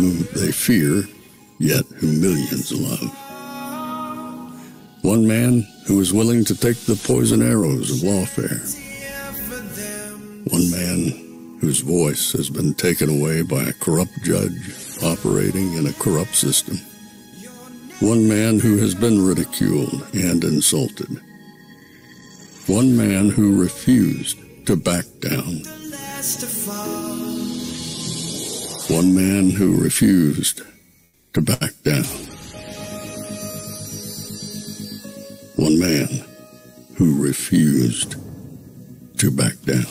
whom they fear, yet who millions love. One man who is willing to take the poison arrows of lawfare. One man whose voice has been taken away by a corrupt judge operating in a corrupt system. One man who has been ridiculed and insulted. One man who refused to back down. One man who refused to back down. One man who refused to back down.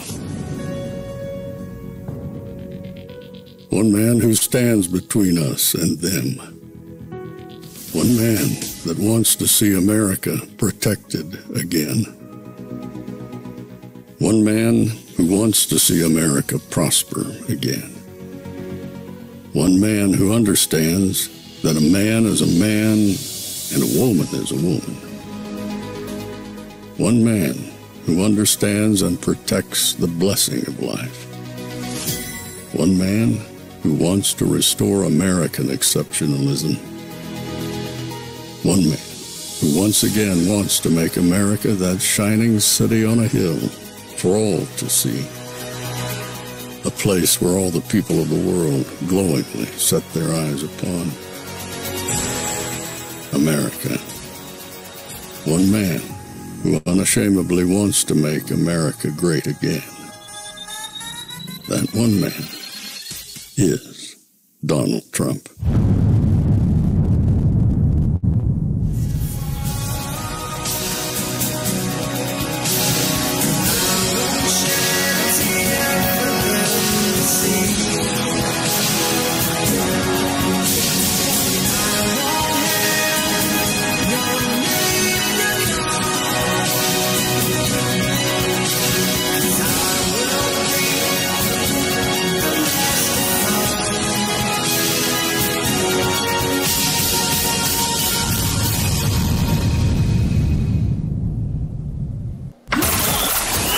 One man who stands between us and them. One man that wants to see America protected again. One man who wants to see America prosper again. One man who understands that a man is a man and a woman is a woman. One man who understands and protects the blessing of life. One man who wants to restore American exceptionalism. One man who once again wants to make America that shining city on a hill for all to see. A place where all the people of the world glowingly set their eyes upon. America. One man who unashamedly wants to make America great again. That one man is Donald Trump.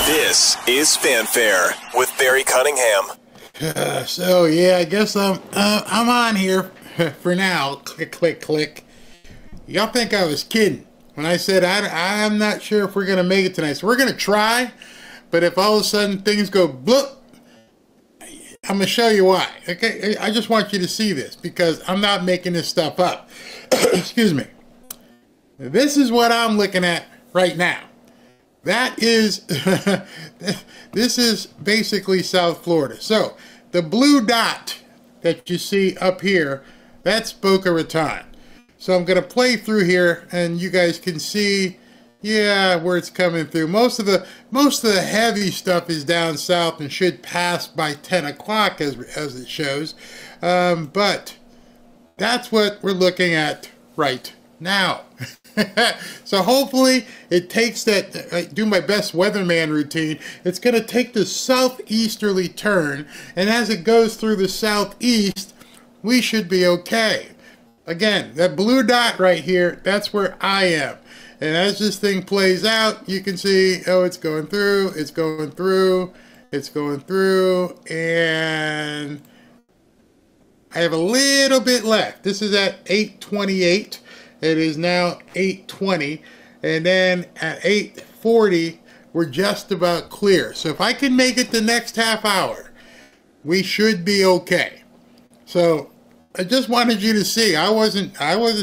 This is Fanfare with Barry Cunningham. So yeah, I guess I'm on here for now. Click, click, click. Y'all think I was kidding when I said I'm not sure if we're gonna make it tonight. So we're gonna try, but if all of a sudden things go bloop, I'm gonna show you why. Okay, I just want you to see this because I'm not making this stuff up. Excuse me. This is what I'm looking at right now. That is, this is basically South Florida. So the blue dot that you see up here, that's Boca Raton. So I'm going to play through here and you guys can see, yeah, where it's coming through. Most of the heavy stuff is down south and should pass by 10 o'clock as it shows. But that's what we're looking at right now. So hopefully it takes that, I do my best weatherman routine, it's going to take the southeasterly turn, and as it goes through the southeast, we should be okay. Again, that blue dot right here, that's where I am. And as this thing plays out, you can see, oh, it's going through, it's going through, it's going through, and I have a little bit left. This is at 8:28. It is now 8:20, and then at 8:40, we're just about clear. So if I can make it the next half hour, we should be okay. So I just wanted you to see. I wasn't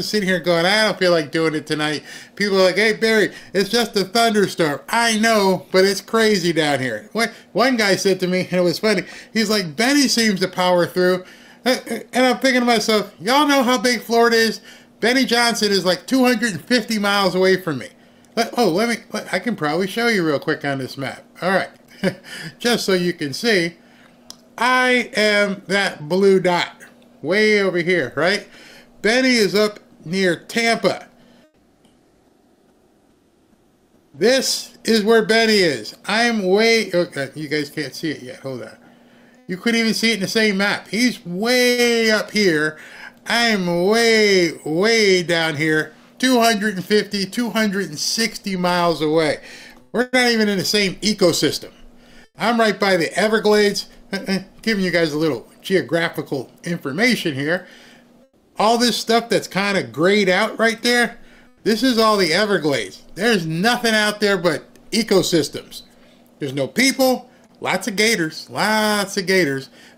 sitting here going, I don't feel like doing it tonight. People are like, hey, Barry, it's just a thunderstorm. I know, but it's crazy down here. One guy said to me, and it was funny, he's like, Benny seems to power through. And I'm thinking to myself, y'all know how big Florida is? Benny Johnson is like 250 miles away from me. I can probably show you real quick on this map. All right, just so you can see, I am that blue dot way over here, right? Benny is up near Tampa. This is where Benny is. I'm way, okay, you guys can't see it yet, hold on. You couldn't even see it in the same map. He's way up here. I'm way, way down here, 250, 260 miles away. We're not even in the same ecosystem. I'm right by the Everglades, giving you guys a little geographical information here. All this stuff that's kind of grayed out right there, this is all the Everglades. There's nothing out there but ecosystems. There's no people, lots of gators,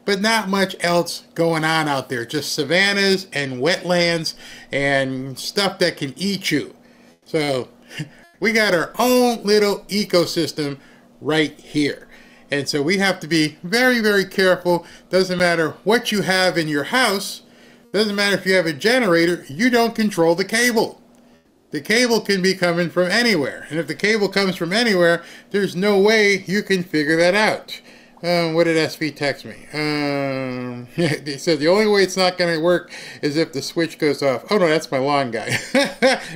but not much else going on out there. Just savannas and wetlands and stuff that can eat you. So we got our own little ecosystem right here. And so we have to be very, very careful. Doesn't matter what you have in your house. Doesn't matter if you have a generator, you don't control the cable. The cable can be coming from anywhere. And if the cable comes from anywhere, there's no way you can figure that out. What did SV text me? They said the only way it's not going to work is if the switch goes off. Oh no, that's my lawn guy.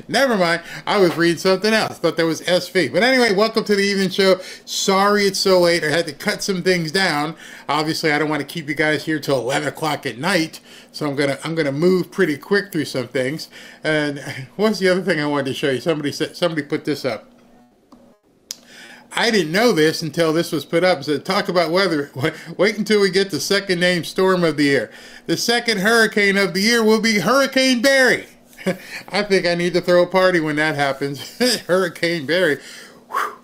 Never mind. I was reading something else. Thought that was SV. But anyway, welcome to the evening show. Sorry it's so late. I had to cut some things down. Obviously, I don't want to keep you guys here till 11 o'clock at night. So I'm gonna move pretty quick through some things. And what's the other thing I wanted to show you? Somebody put this up. I didn't know this until this was put up. It said, talk about weather. Wait until we get the second named storm of the year. The second hurricane of the year will be Hurricane Barry. I think I need to throw a party when that happens. Hurricane Barry.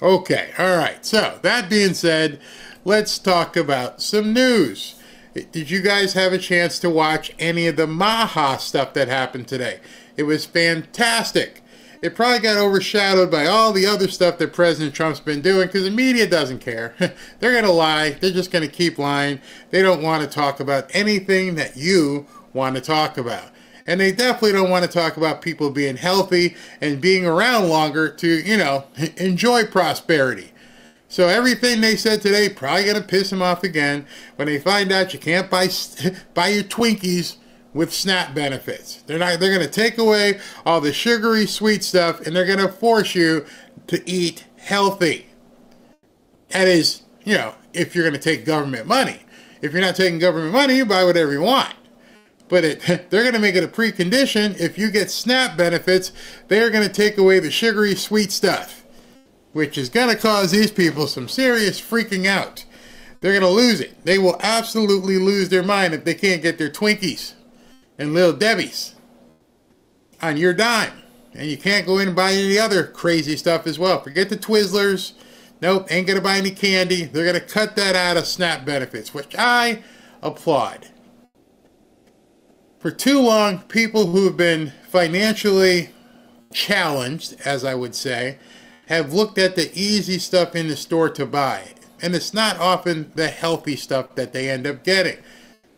Okay, all right. So that being said, let's talk about some news. Did you guys have a chance to watch any of the Maha stuff that happened today? It was fantastic. It probably got overshadowed by all the other stuff that President Trump's been doing because the media doesn't care. They're going to lie. They're just going to keep lying. They don't want to talk about anything that you want to talk about. And they definitely don't want to talk about people being healthy and being around longer to, you know, enjoy prosperity. So everything they said today probably going to piss them off again when they find out you can't buy your Twinkies with SNAP benefits. They're going to take away all the sugary sweet stuff and they're going to force you to eat healthy. That is, you know, if you're going to take government money. If you're not taking government money, you buy whatever you want. But they're going to make it a precondition. If you get SNAP benefits, they're going to take away the sugary sweet stuff, which is going to cause these people some serious freaking out. They're going to lose it. They will absolutely lose their mind if they can't get their Twinkies and Little Debbie's on your dime. And you can't go in and buy any other crazy stuff as well. Forget the Twizzlers. Nope, ain't going to buy any candy. They're going to cut that out of SNAP benefits, which I applaud. For too long, people who have been financially challenged, as I would say, have looked at the easy stuff in the store to buy. And it's not often the healthy stuff that they end up getting.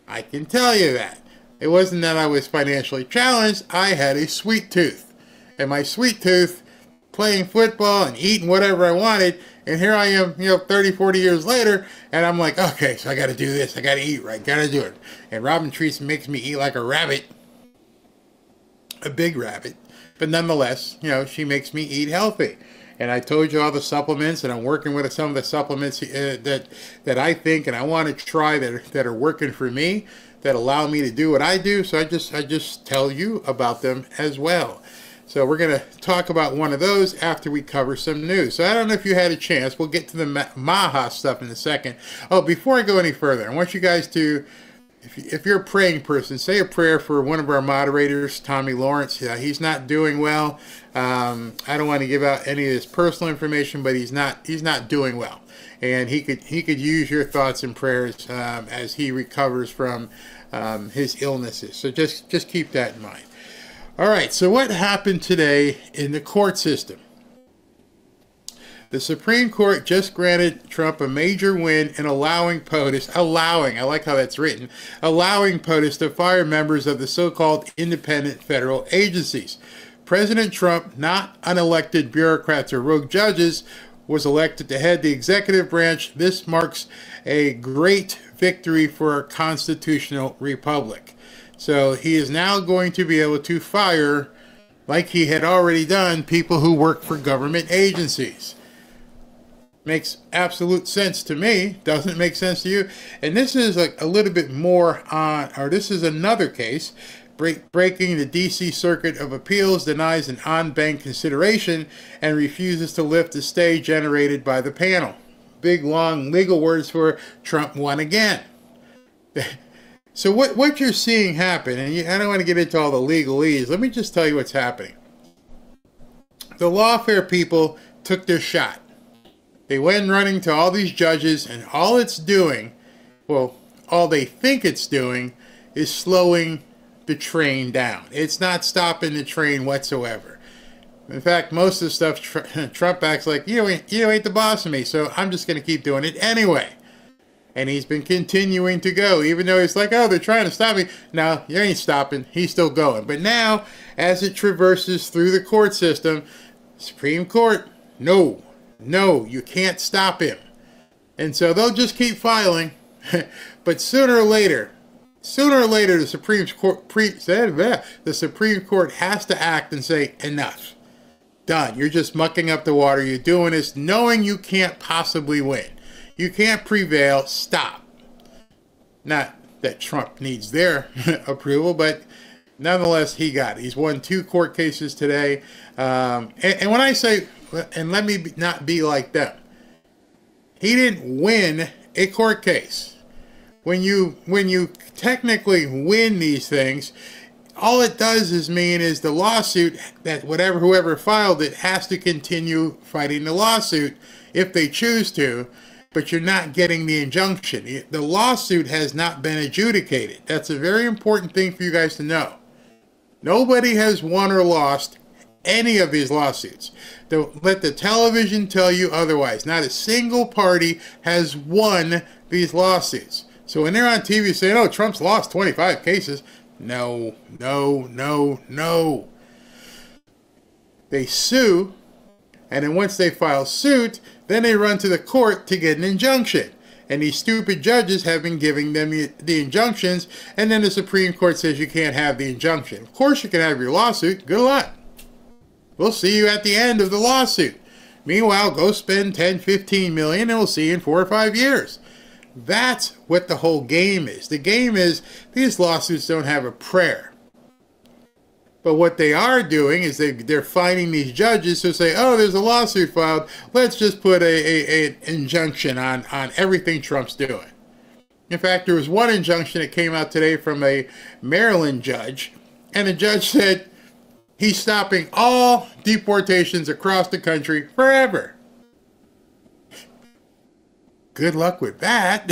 I can tell you that. It wasn't that I was financially challenged. I had a sweet tooth. And my sweet tooth, playing football and eating whatever I wanted. And here I am, 30, 40 years later. And I'm like, okay, so I got to do this. I got to eat right. Got to do it. And Robin Treese makes me eat like a rabbit. A big rabbit. But nonetheless, she makes me eat healthy. And I told you all the supplements, and I'm working with some of the supplements that I think and I want to try that are working for me, that allow me to do what I do. So I just tell you about them as well. So we're going to talk about one of those after we cover some news. So I don't know if you had a chance. We'll get to the Maha stuff in a second. Oh, before I go any further, I want you guys to, if you're a praying person, say a prayer for one of our moderators, Tommy Lawrence. He's not doing well. I don't want to give out any of his personal information, but he's not doing well. And he could use your thoughts and prayers as he recovers from his illnesses. So just keep that in mind. All right, so what happened today in the court system? The Supreme Court just granted Trump a major win in allowing POTUS, I like how that's written, allowing POTUS to fire members of the so-called independent federal agencies. President Trump, not unelected bureaucrats or rogue judges, was elected to head the executive branch. This marks a great victory for our constitutional republic. So he is now going to be able to fire, like he had already done, people who work for government agencies. Makes absolute sense to me. Doesn't it make sense to you? And this is a little bit more on, or this is another case, breaking the D.C. Circuit of Appeals denies an en-banc consideration and refuses to lift the stay generated by the panel. Big, long legal words for Trump won again. So what you're seeing happen, and I don't want to get into all the legalese, let me just tell you what's happening. The lawfare people took their shot. They went running to all these judges, and all it's doing, well, all they think it's doing, is slowing the train down. It's not stopping the train whatsoever. In fact, most of the stuff Trump acts like, you ain't the boss of me, so I'm just going to keep doing it anyway. And he's been continuing to go, even though he's like, oh, they're trying to stop me. No, you ain't stopping. He's still going. But now, as it traverses through the court system, Supreme Court, no, you can't stop him. And so they'll just keep filing. But sooner or later, the Supreme Court has to act and say, enough. Done. You're just mucking up the water. You're doing this knowing you can't possibly win. You can't prevail. Stop. Not that Trump needs their approval, but nonetheless, he got it. He's won 2 court cases today. And when I say, and let me not be like them, he didn't win a court case. When you technically win these things, all it does is the lawsuit that whoever filed it has to continue fighting the lawsuit if they choose to. But you're not getting the injunction. The lawsuit has not been adjudicated. That's a very important thing for you guys to know. Nobody has won or lost any of these lawsuits. Don't let the television tell you otherwise. Not a single party has won these lawsuits. So when they're on TV saying, oh, Trump's lost 25 cases, no. They sue, and then once they file suit, then they run to the court to get an injunction. And these stupid judges have been giving them the injunctions, and then the Supreme Court says you can't have the injunction. Of course you can have your lawsuit. Good luck. We'll see you at the end of the lawsuit. Meanwhile, go spend 10, 15 million, and we'll see you in 4 or 5 years. That's what the whole game is. The game is these lawsuits don't have a prayer. But what they are doing is they're finding these judges who say, oh, there's a lawsuit filed. Let's just put an injunction on everything Trump's doing. In fact, there was one injunction that came out today from a Maryland judge. And the judge said he's stopping all deportations across the country forever. Good luck with that.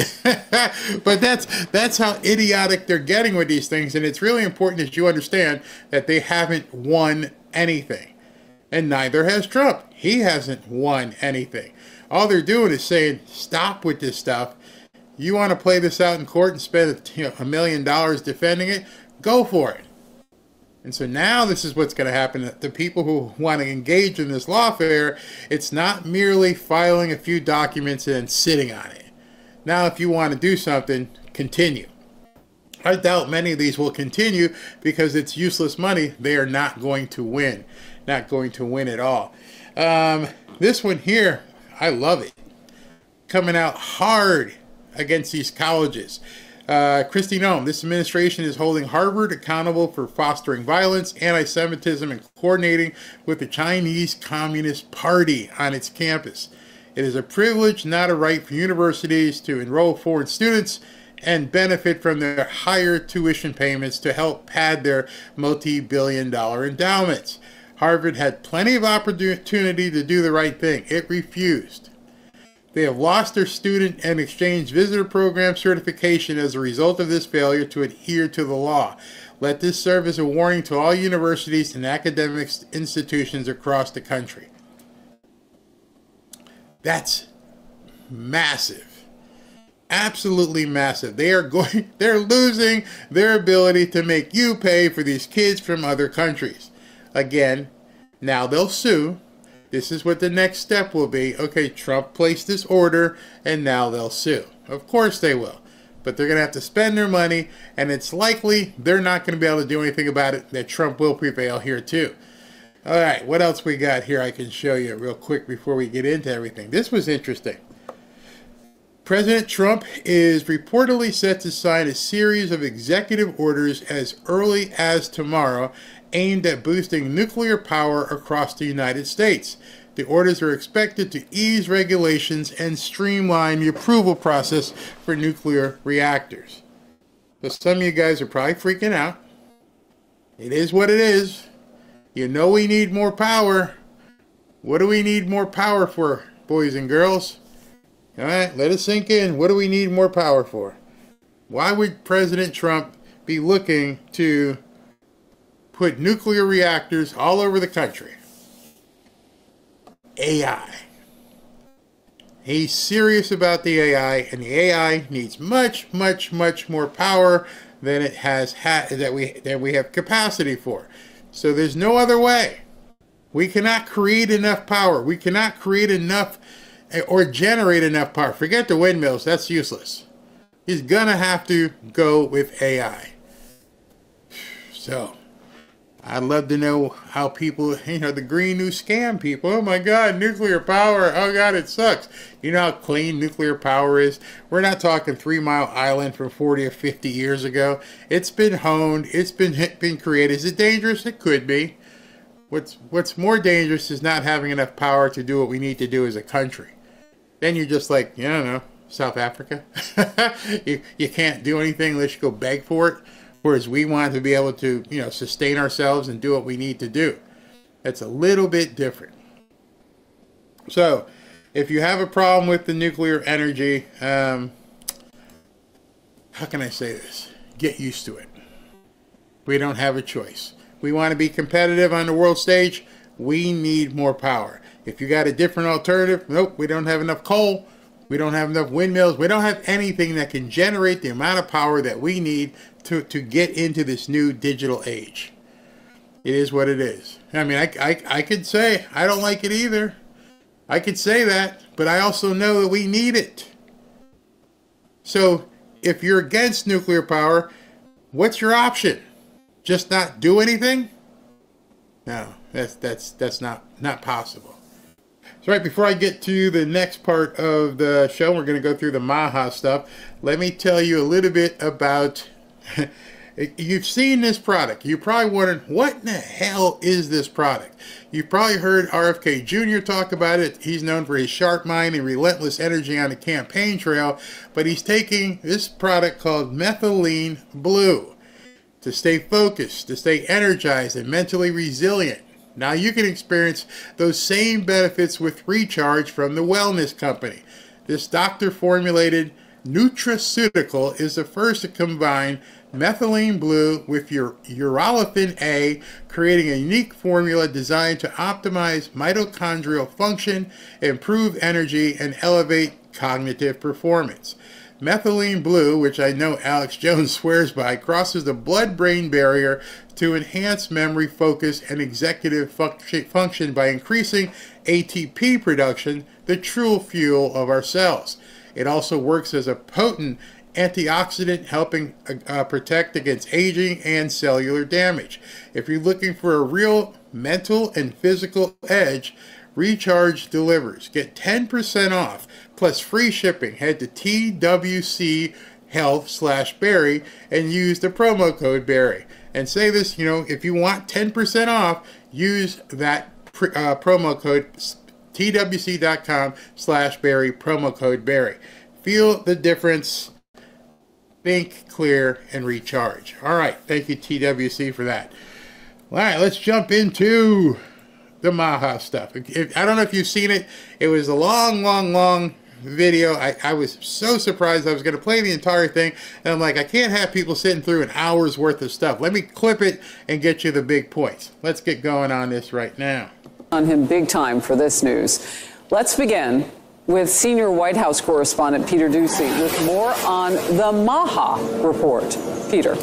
But that's how idiotic they're getting with these things. And it's really important that you understand that they haven't won anything. And neither has Trump. He hasn't won anything. All they're doing is saying, stop with this stuff. You want to play this out in court and spend $1 million defending it? Go for it. And so now this is what's going to happen. The people who want to engage in this lawfare, it's not merely filing a few documents and sitting on it. Now, if you want to do something, continue. I doubt many of these will continue because it's useless money. They are not going to win. Not going to win at all. This one here, I love it. Coming out hard against these colleges. Kristi Noem, this administration is holding Harvard accountable for fostering violence, anti-Semitism, and coordinating with the Chinese Communist Party on its campus. It is a privilege, not a right, for universities to enroll foreign students and benefit from their higher tuition payments to help pad their multi-billion-dollar endowments. Harvard had plenty of opportunity to do the right thing. It refused. They have lost their student and exchange visitor program certification as a result of this failure to adhere to the law. Let this serve as a warning to all universities and academic institutions across the country. That's massive. Absolutely massive. They're losing their ability to make you pay for these kids from other countries. Again, now they'll sue. This is what the next step will be. Okay, Trump placed this order, and now they'll sue. Of course they will. But they're going to have to spend their money, and it's likely they're not going to be able to do anything about it, that Trump will prevail here too. All right, what else we got here I can show you real quick before we get into everything. This was interesting. President Trump is reportedly set to sign a series of executive orders as early as tomorrow aimed at boosting nuclear power across the United States. The orders are expected to ease regulations and streamline the approval process for nuclear reactors. So some of you guys are probably freaking out. It is what it is. You know we need more power. What do we need more power for, boys and girls? All right, let it sink in. What do we need more power for? Why would President Trump be looking to put nuclear reactors all over the country? AI. He's serious about the AI, and the AI needs much, much, much more power than it has that we have capacity for. So there's no other way. We cannot create enough power. We cannot create enough or generate enough power. Forget the windmills. That's useless. He's gonna have to go with AI. So I'd love to know how people, the green new scam people. Oh my God, nuclear power. Oh God, it sucks. You know how clean nuclear power is? We're not talking 3 Mile Island from 40 or 50 years ago. It's been honed. It's been created. Is it dangerous? It could be. What's more dangerous is not having enough power to do what we need to do as a country. Then you're just like, I don't know, South Africa. you can't do anything unless you go beg for it. Whereas we want to be able to, sustain ourselves and do what we need to do. That's a little bit different. So, if you have a problem with the nuclear energy, how can I say this? Get used to it. We don't have a choice. We want to be competitive on the world stage. We need more power. If you got a different alternative, nope, we don't have enough coal. We don't have enough windmills. We don't have anything that can generate the amount of power that we need to get into this new digital age. It is what it is. I mean, I could say I don't like it either. I could say that, but I also know that we need it. So if you're against nuclear power, what's your option? Just not do anything? No, that's not possible. So right before I get to the next part of the show, we're going to go through the Maha stuff. Let me tell you a little bit about, you've seen this product. You're probably wondering, what in the hell is this product? You've probably heard Rfkjr Jr. talk about it. He's known for his sharp mind and relentless energy on the campaign trail, but he's taking this product called Methylene Blue to stay focused, to stay energized and mentally resilient. Now you can experience those same benefits with Recharge from the Wellness Company. This doctor-formulated nutraceutical is the first to combine methylene blue with your urolithin A, creating a unique formula designed to optimize mitochondrial function, improve energy, and elevate cognitive performance. Methylene blue, which I know Alex Jones swears by, crosses the blood-brain barrier to enhance memory, focus, and executive function by increasing ATP production, the true fuel of our cells. It also works as a potent antioxidant, helping protect against aging and cellular damage. If you're looking for a real mental and physical edge, Recharge delivers. Get 10% off plus free shipping. Head to TWCHealth/Barry and use the promo code Barry. And say this, if you want 10% off, use that promo code TWC.com/Barry, promo code Barry. Feel the difference. Think clear and recharge. All right. Thank you, TWC, for that. All right. Let's jump into the Maha stuff. I don't know if you've seen it. It was a long video. I was so surprised I was going to play the entire thing. And I'm like, I can't have people sitting through an hour's worth of stuff. Let me clip it and get you the big points. Let's get going on this right now. On him big time for this news. Let's begin with senior White House correspondent Peter Doocy with more on the Maha report. Peter.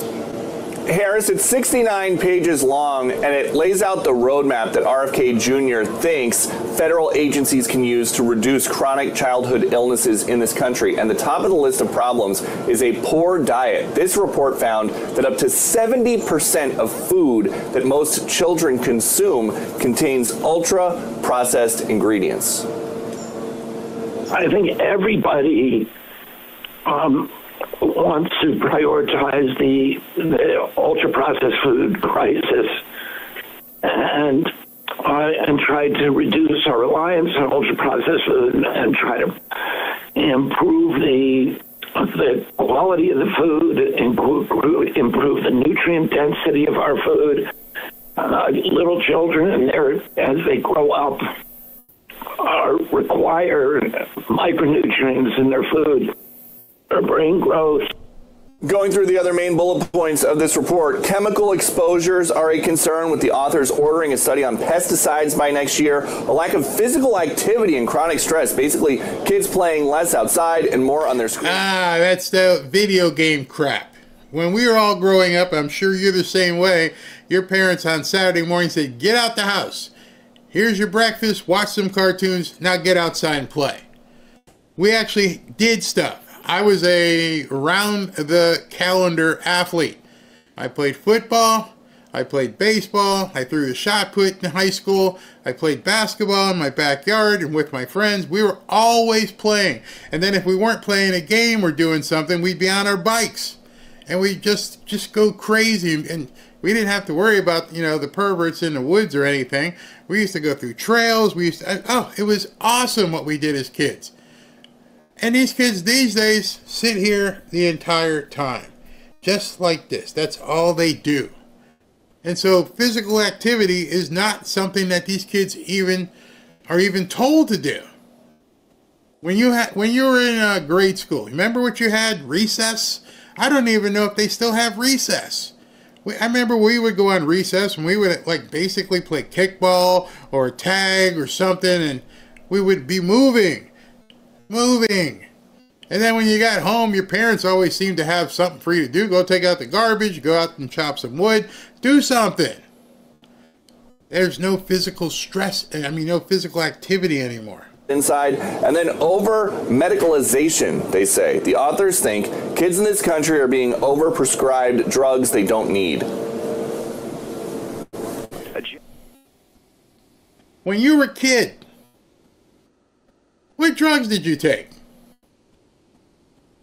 Harris, it's 69 pages long, and it lays out the roadmap that Rfkjr Jr. thinks federal agencies can use to reduce chronic childhood illnesses in this country. And the top of the list of problems is a poor diet. This report found that up to 70% of food that most children consume contains ultra-processed ingredients. I think everybody wants to prioritize the ultra-processed food crisis and try to reduce our reliance on ultra-processed food and try to improve the quality of the food, improve intensity of our food. Little children, as they grow up, require micronutrients in their food for brain growth. Going through the other main bullet points of this report, chemical exposures are a concern, with the authors ordering a study on pesticides by next year, a lack of physical activity and chronic stress, basically kids playing less outside and more on their screens. That's the video game crap. When we were all growing up, I'm sure you're the same way, your parents on Saturday morning said, get out the house. Here's your breakfast, watch some cartoons, now get outside and play. We actually did stuff. I was a round-the-calendar athlete. I played football, I played baseball, I threw the shot put in high school, I played basketball in my backyard and with my friends. We were always playing. And then if we weren't playing a game or doing something, we'd be on our bikes. And we'd just go crazy. And we didn't have to worry about, the perverts in the woods or anything. We used to go through trails. It was awesome what we did as kids. And these kids these days sit here the entire time, just like this. That's all they do. And so physical activity is not something that these kids are even told to do. When you were in grade school, remember what you had? Recess? I don't even know if they still have recess. I remember we would go on recess and we would basically play kickball or tag or something, and we would be moving. And then when you got home, your parents always seemed to have something for you to do. Go take out the garbage, go out and chop some wood, do something. There's no physical no physical activity anymore. Inside, and then over-medicalization, they say. The authors think kids in this country are being over-prescribed drugs they don't need. When you were a kid, what drugs did you take?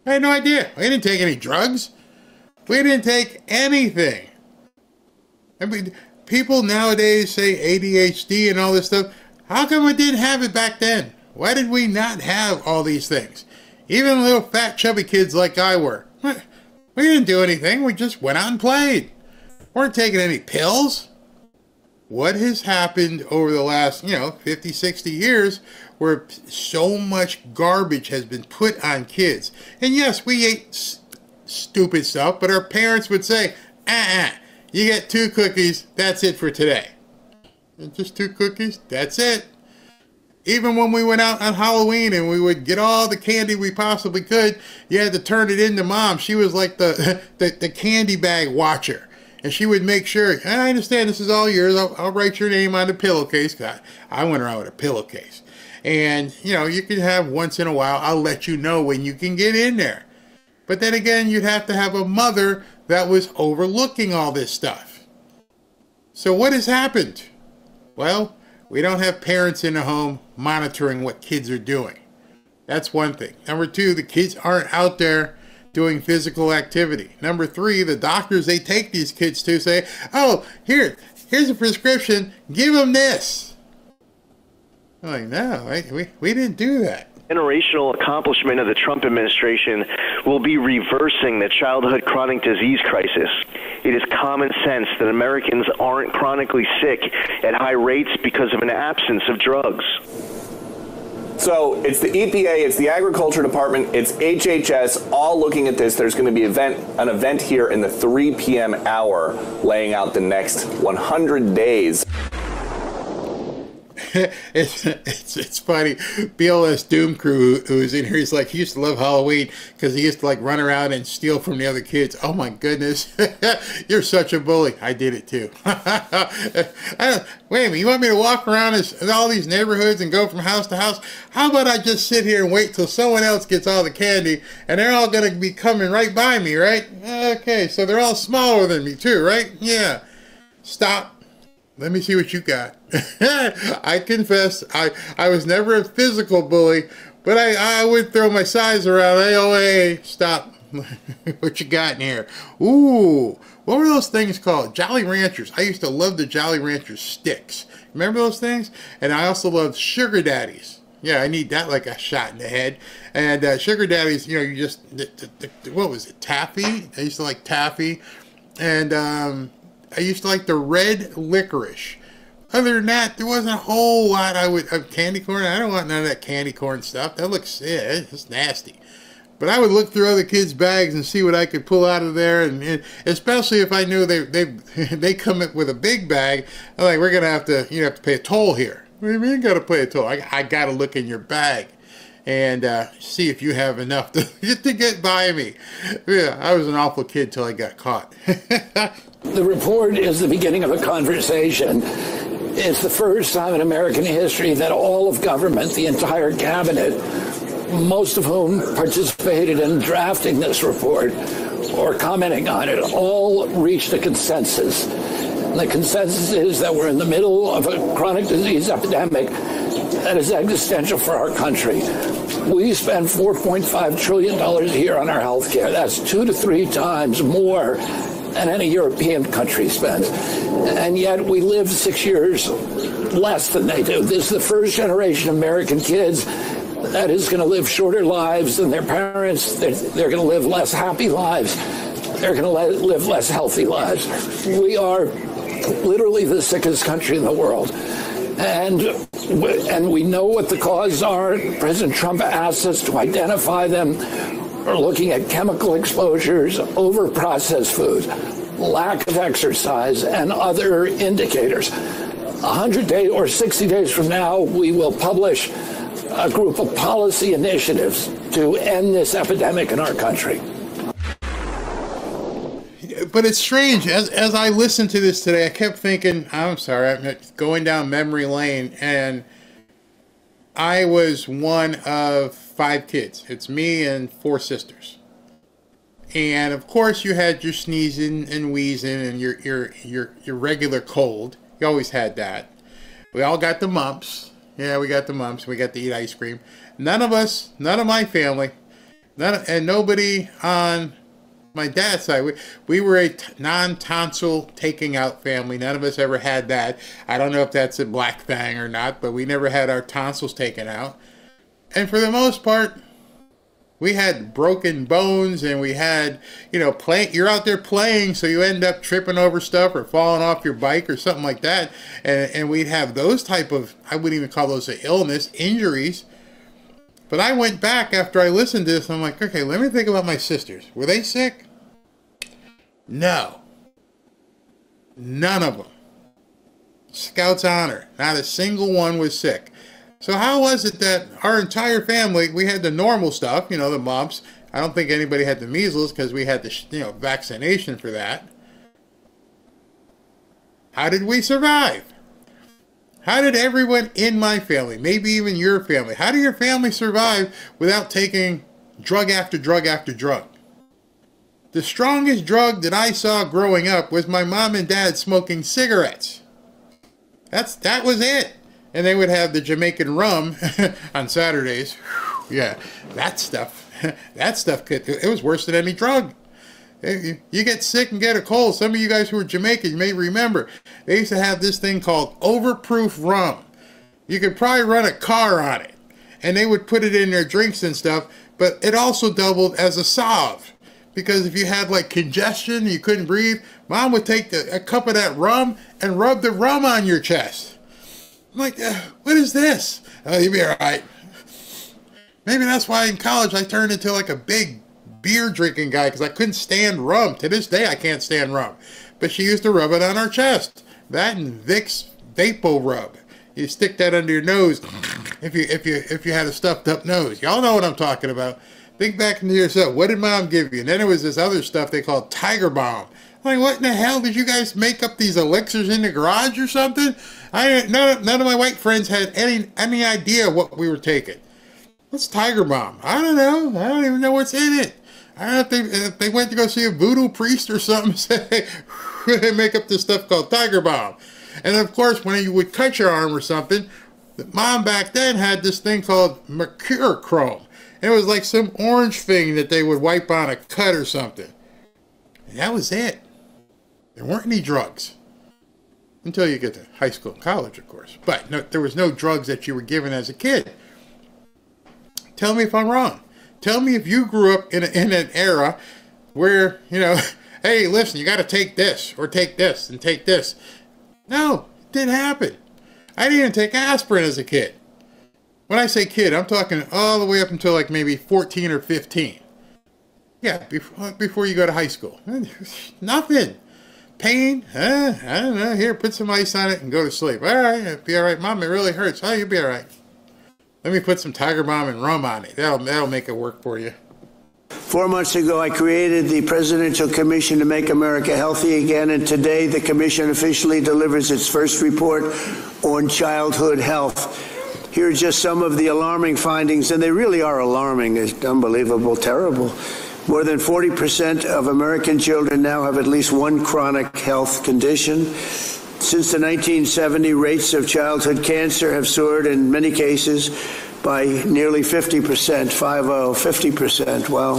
I had no idea. We didn't take any drugs. We didn't take anything. I mean, people nowadays say ADHD and all this stuff. How come we didn't have it back then? Why did we not have all these things? Even little fat chubby kids like I were. We didn't do anything. We just went out and played. Weren't taking any pills. What has happened over the last, 50, 60 years where so much garbage has been put on kids? And yes, we ate stupid stuff, but our parents would say, you get 2 cookies, that's it for today. And just 2 cookies, that's it. Even when we went out on Halloween and we would get all the candy we possibly could, you had to turn it into Mom. She was like the candy bag watcher. And she would make sure, I understand this is all yours. I'll write your name on the pillowcase. I went around with a pillowcase. And, you can have once in a while, I'll let you know when you can get in there. But then again, you'd have to have a mother that was overlooking all this stuff. So what has happened? Well, we don't have parents in the home monitoring what kids are doing. That's one thing. Number 2, the kids aren't out there doing physical activity. Number 3, the doctors they take these kids to say, oh, here's a prescription, give them this. I'm like, no, we didn't do that. Generational accomplishment of the Trump administration will be reversing the childhood chronic disease crisis. It is common sense that Americans aren't chronically sick at high rates because of an absence of drugs. So it's the EPA, it's the Agriculture Department, it's HHS, all looking at this. There's going to be an event here in the 3 p.m. hour laying out the next 100 days. It's funny. BLS Doom Crew, who's in here, he's like, he used to love Halloween because he used to run around and steal from the other kids. Oh my goodness. You're such a bully. I did it too. Wait a minute, you want me to walk around in all these neighborhoods and go from house to house? How about I just sit here and wait till someone else gets all the candy and they're all going to be coming right by me, right? Okay, so they're all smaller than me too, right? Yeah. Stop. Let me see what you got. I confess, I was never a physical bully, but I would throw my size around. Hey, stop. What you got in here? Ooh, what were those things called? Jolly Ranchers. I used to love the Jolly Ranchers sticks. Remember those things? And I also loved Sugar Daddies. Yeah, I need that like a shot in the head. And Sugar Daddies, you just, what was it, taffy? I used to like taffy. And I used to like the red licorice. Other than that, there wasn't a whole lot of candy corn. I don't want none of that candy corn stuff. That looks, yeah, it's nasty. But I would look through other kids' bags and see what I could pull out of there, and especially if I knew they come up with a big bag. I'm like, we're gonna have to, you have to pay a toll here. What do you mean, gotta pay a toll? I gotta look in your bag and see if you have enough to get by me. Yeah, I was an awful kid till I got caught. The report is the beginning of a conversation. It's the first time in American history that all of government, the entire cabinet, most of whom participated in drafting this report or commenting on it, all reached a consensus. And the consensus is that we're in the middle of a chronic disease epidemic that is existential for our country. We spend $4.5 trillion a year on our health care. That's 2 to 3 times more than any European country spends. And yet we live 6 years less than they do. This is the first generation of American kids that is going to live shorter lives than their parents. They're going to live less happy lives. They're going to live less healthy lives. We are literally the sickest country in the world. And we know what the causes are. President Trump asked us to identify them. We're looking at chemical exposures, over-processed food, lack of exercise, and other indicators. 100 days or 60 days from now, we will publish a group of policy initiatives to end this epidemic in our country. But it's strange. As I listened to this today, I kept thinking, I'm sorry, I'm going down memory lane, and I was one of 5 kids. It's me and 4 sisters. And of course you had your sneezing and wheezing and your regular cold. You always had that. We all got the mumps. Yeah, we got the mumps. We got to eat ice cream. None of my family, and nobody on my dad's side. We were a non-tonsil taking out family. None of us ever had that. I don't know if that's a black thing or not, but we never had our tonsils taken out. And for the most part, we had broken bones, and we had, you're out there playing, so you end up tripping over stuff or falling off your bike or something like that. And we'd have those type of, I wouldn't even call those an illness, injuries. But I went back after I listened to this, and I'm like, okay, let me think about my sisters. Were they sick? No. None of them. Scout's honor. Not a single one was sick. So how was it that our entire family, we had the normal stuff, the mumps. I don't think anybody had the measles because we had the, vaccination for that. How did we survive? How did everyone in my family, maybe even your family, how did your family survive without taking drug after drug after drug? The strongest drug that I saw growing up was my mom and dad smoking cigarettes. That was it. And they would have the Jamaican rum on Saturdays. Yeah, that stuff it was worse than any drug. You get sick and get a cold. Some of you guys who are Jamaican, you may remember, they used to have this thing called overproof rum. You could probably run a car on it. And they would put it in their drinks and stuff, but it also doubled as a salve. Because if you had like congestion, you couldn't breathe, Mom would take a cup of that rum and rub the rum on your chest. I'm like, what is this? Oh, you'll be all right. Maybe that's why in college I turned into like a big beer drinking guy, because I couldn't stand rum. To this day, I can't stand rum. But she used to rub it on our chest. That and Vicks Vapo Rub. You stick that under your nose if you had a stuffed up nose. Y'all know what I'm talking about. Think back into yourself. What did Mom give you? And then there was this other stuff they called Tiger Balm. I'm like, what in the hell? Did you guys make up these elixirs in the garage or something? None of my white friends had any idea what we were taking. What's Tiger Balm? I don't know. I don't even know what's in it. I don't know if they went to go see a voodoo priest or something. Say, they make up this stuff called Tiger Balm. And of course, when you would cut your arm or something, Mom back then had this thing called Rfkjr. It was like some orange thing that they would wipe on a cut or something. And that was it. There weren't any drugs. Until you get to high school and college, of course. But no, there was no drugs that you were given as a kid. Tell me if I'm wrong. Tell me if you grew up in an era where, hey, listen, you got to take this, or take this, and take this. No, it didn't happen. I didn't even take aspirin as a kid. When I say kid, I'm talking all the way up until like maybe 14 or 15. Yeah, before you go to high school. Nothing. Pain? I don't know. Here, put some ice on it and go to sleep. All right, it'll be all right. Mom, it really hurts. Oh, you'll be all right. Let me put some Tiger Balm and rum on it. That'll make it work for you. 4 months ago, I created the Presidential Commission to Make America Healthy Again, and today the commission officially delivers its first report on childhood health. Here are just some of the alarming findings, and they really are alarming. It's unbelievable, terrible. More than 40% of American children now have at least one chronic health condition. Since the 1970s, rates of childhood cancer have soared in many cases by nearly 50%, 50%. Well,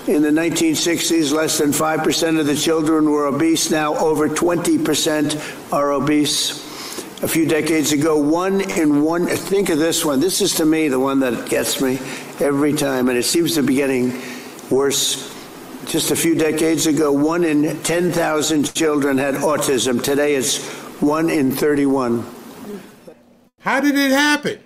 in the 1960s, less than 5% of the children were obese. Now over 20% are obese. A few decades ago, 1 in 1, think of this one. This is, to me, the one that gets me every time, and it seems to be getting worse. Just a few decades ago, 1 in 10,000 children had autism. Today, it's 1 in 31. How did it happen?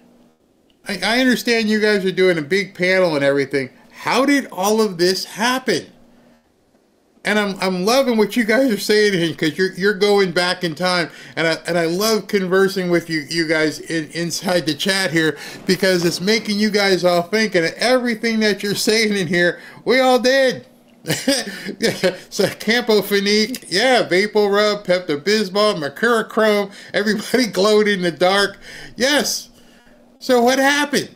I understand you guys are doing a big panel and everything. How did all of this happen? And I'm loving what you guys are saying here, because you're going back in time, and I love conversing with you guys inside the chat here, because it's making you guys all think, and everything that you're saying in here, we all did. So Campofinique, yeah, Vapor Rub, Pepto-Bismol, Mercurochrome, everybody glowed in the dark. Yes. So what happened?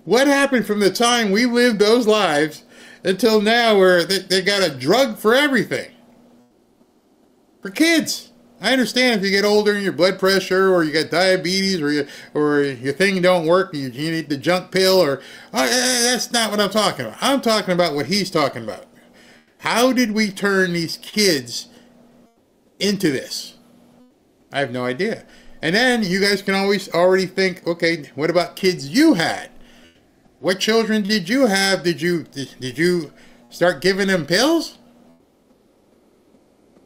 What happened from the time we lived those lives until now, where they got a drug for everything? For kids. I understand if you get older and your blood pressure, or you got diabetes, or your thing don't work, you need the junk pill, or that's not what I'm talking about. I'm talking about what he's talking about. How did we turn these kids into this? I have no idea. And then you guys can always already think, okay, what about kids you had? What children did you have? Did you start giving them pills?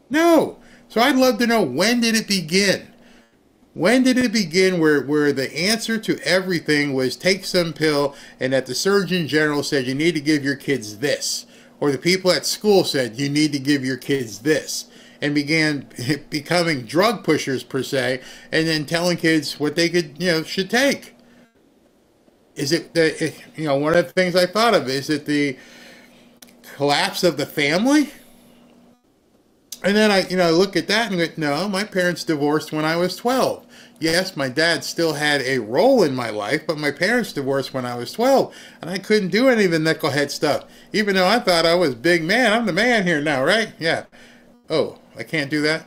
No. So I'd love to know, when did it begin? When did it begin where the answer to everything was take some pill, and that the Surgeon General said you need to give your kids this, or the people at school said you need to give your kids this, and began becoming drug pushers per se, and then telling kids what they could, should take? Is it one of the things I thought of, is it the collapse of the family? And then I look at that and go, no, my parents divorced when I was 12. Yes, my dad still had a role in my life, but my parents divorced when I was 12, and I couldn't do any of the knucklehead stuff, even though I thought I was big man. I'm the man here now, right? Yeah. Oh, I can't do that?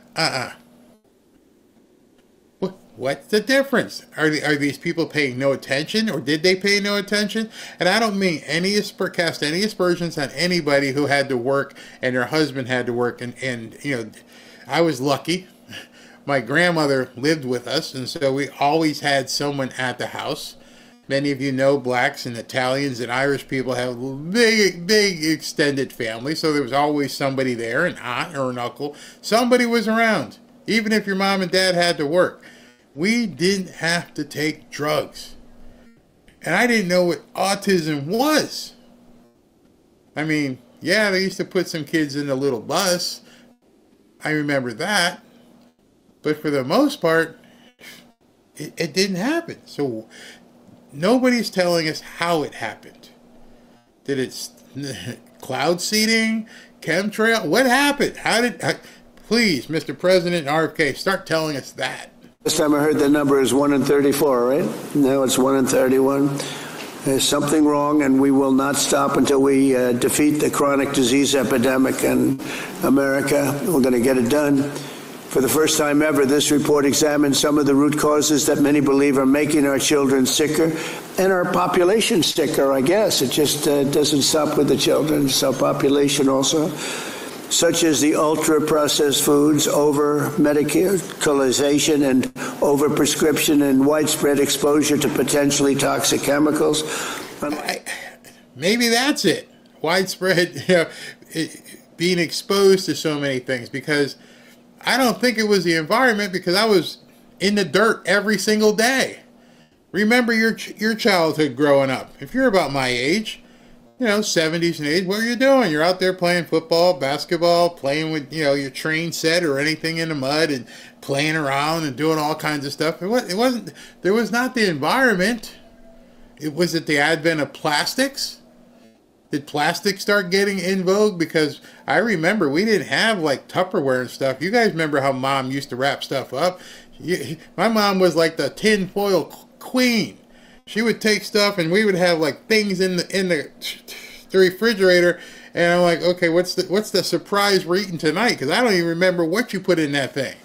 What's the difference? Are these people paying no attention, or did they pay no attention? And I don't mean cast any aspersions on anybody who had to work and their husband had to work. And I was lucky. My grandmother lived with us, and so we always had someone at the house. Many of you know blacks and Italians and Irish people have big extended families, so there was always somebody there, an aunt or an uncle. Somebody was around, even if your mom and dad had to work. We didn't have to take drugs. And I didn't know what autism was. I mean, yeah, they used to put some kids in a little bus. I remember that. But for the most part, it didn't happen. So nobody's telling us how it happened. Did it cloud seeding, chemtrail? What happened? Please, Mr. President and RFK, start telling us that. Last time I heard the number is 1 in 34, right? Now it's 1 in 31. There's something wrong, and we will not stop until we defeat the chronic disease epidemic in America. We're going to get it done. For the first time ever, this report examines some of the root causes that many believe are making our children sicker and our population sicker, I guess. It just doesn't stop with the children, it's our population also. Such as the ultra-processed foods, over-medicalization and over-prescription, and widespread exposure to potentially toxic chemicals. Maybe that's it. Widespread, being exposed to so many things, because I don't think it was the environment, because I was in the dirt every single day. Remember your childhood growing up. If you're about my age, 70s and 80s, what are you doing? You're out there playing football, basketball, playing with, your train set or anything in the mud, and playing around and doing all kinds of stuff. There was not the environment. Was it the advent of plastics? Did plastic start getting in vogue? Because I remember we didn't have like Tupperware and stuff. You guys remember how Mom used to wrap stuff up? My mom was like the tin foil queen. She would take stuff and we would have like things in the refrigerator, and I'm like, okay, what's the surprise we're eating tonight? Because I don't even remember what you put in that thing.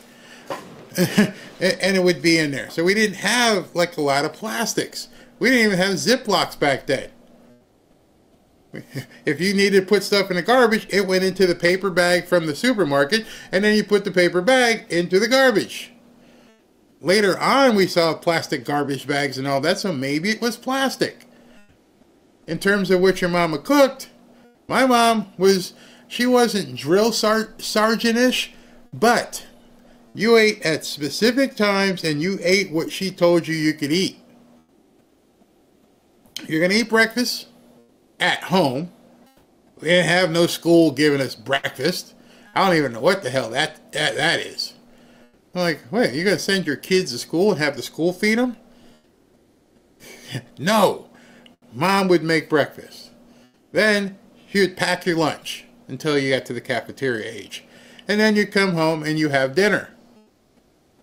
And it would be in there. So we didn't have like a lot of plastics. We didn't even have Ziplocs back then. If you needed to put stuff in the garbage, it went into the paper bag from the supermarket, and then you put the paper bag into the garbage. Later on, we saw plastic garbage bags and all that, so maybe it was plastic. In terms of what your mama cooked, my mom she wasn't drill sergeant-ish, but you ate at specific times, and you ate what she told you could eat. You're going to eat breakfast at home. We didn't have no school giving us breakfast. I don't even know what the hell that is. I'm like, wait, you're going to send your kids to school and have the school feed them? No. Mom would make breakfast. Then she would pack your lunch until you got to the cafeteria age. And then you come home and you have dinner.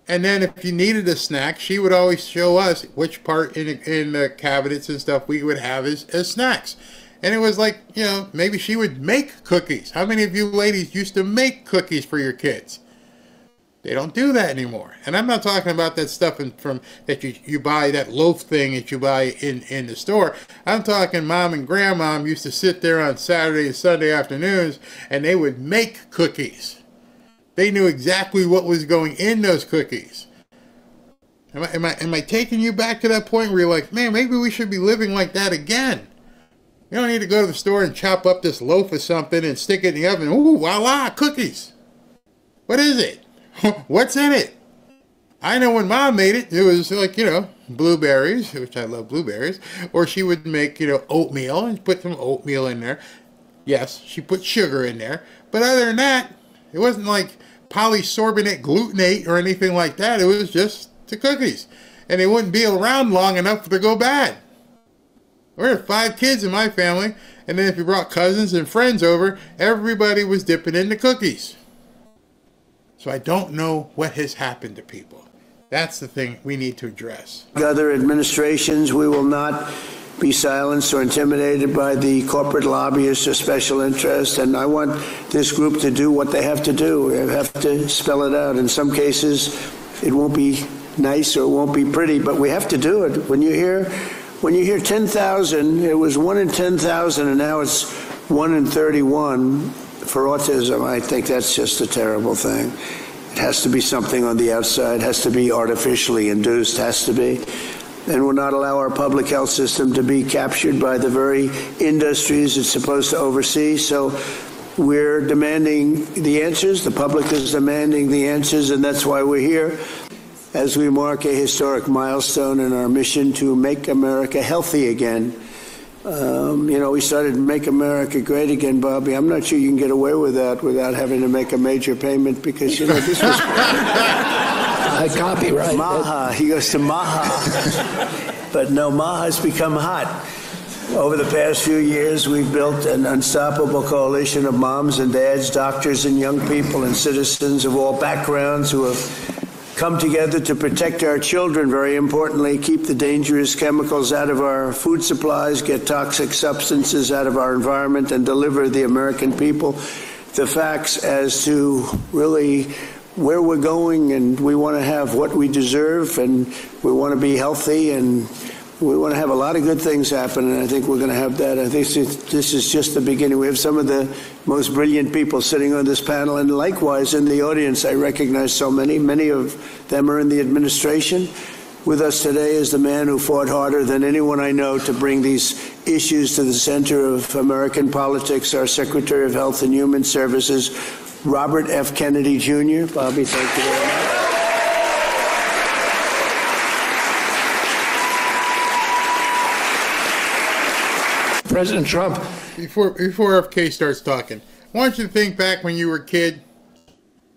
And then if you needed a snack, she would always show us which part in the cabinets and stuff we would have as snacks. And it was like, maybe she would make cookies. How many of you ladies used to make cookies for your kids? They don't do that anymore. And I'm not talking about that stuff from that you buy, that loaf thing that you buy in the store. I'm talking Mom and Grandma used to sit there on Saturday and Sunday afternoons, and they would make cookies. They knew exactly what was going in those cookies. Am I taking you back to that point where you're like, man, maybe we should be living like that again? You don't need to go to the store and chop up this loaf of something and stick it in the oven. Ooh, voila, cookies. What is it? What's in it? I know when Mom made it, it was like, blueberries, which I love blueberries. Or she would make, oatmeal and put some oatmeal in there. Yes, she put sugar in there. But other than that, it wasn't like polysorbonate glutamate or anything like that. It was just the cookies. And they wouldn't be around long enough to go bad. We had 5 kids in my family, and then if you brought cousins and friends over, everybody was dipping in the cookies. So I don't know what has happened to people. That's the thing we need to address. Other administrations, we will not be silenced or intimidated by the corporate lobbyists or special interests. And I want this group to do what they have to do. They have to spell it out. In some cases, it won't be nice or it won't be pretty, but we have to do it. When you hear 10,000, it was 1 in 10,000, and now it's 1 in 31 for autism. I think that's just a terrible thing. It has to be something on the outside, has to be artificially induced, has to be. And we'll not allow our public health system to be captured by the very industries it's supposed to oversee. So we're demanding the answers. The public is demanding the answers, and that's why we're here as we mark a historic milestone in our mission to make America healthy again. We started Make America Great Again, Bobby. I'm not sure you can get away with that without having to make a major payment because, this was... Copyright. Maha. He goes to Maha. But no, Maha's become hot. Over the past few years, we've built an unstoppable coalition of moms and dads, doctors and young people and citizens of all backgrounds who have come together to protect our children, very importantly, keep the dangerous chemicals out of our food supplies, get toxic substances out of our environment, and deliver the American people the facts as to really where we're going. And we want to have what we deserve, and we want to be healthy, and we want to have a lot of good things happen, and I think we're going to have that. I think this is just the beginning. We have some of the most brilliant people sitting on this panel, and likewise in the audience, I recognize so many. Many of them are in the administration. With us today is the man who fought harder than anyone I know to bring these issues to the center of American politics, our Secretary of Health and Human Services, Robert F. Kennedy Jr. Bobby, thank you very much. President Trump. Before FK starts talking, I want you to think back when you were a kid.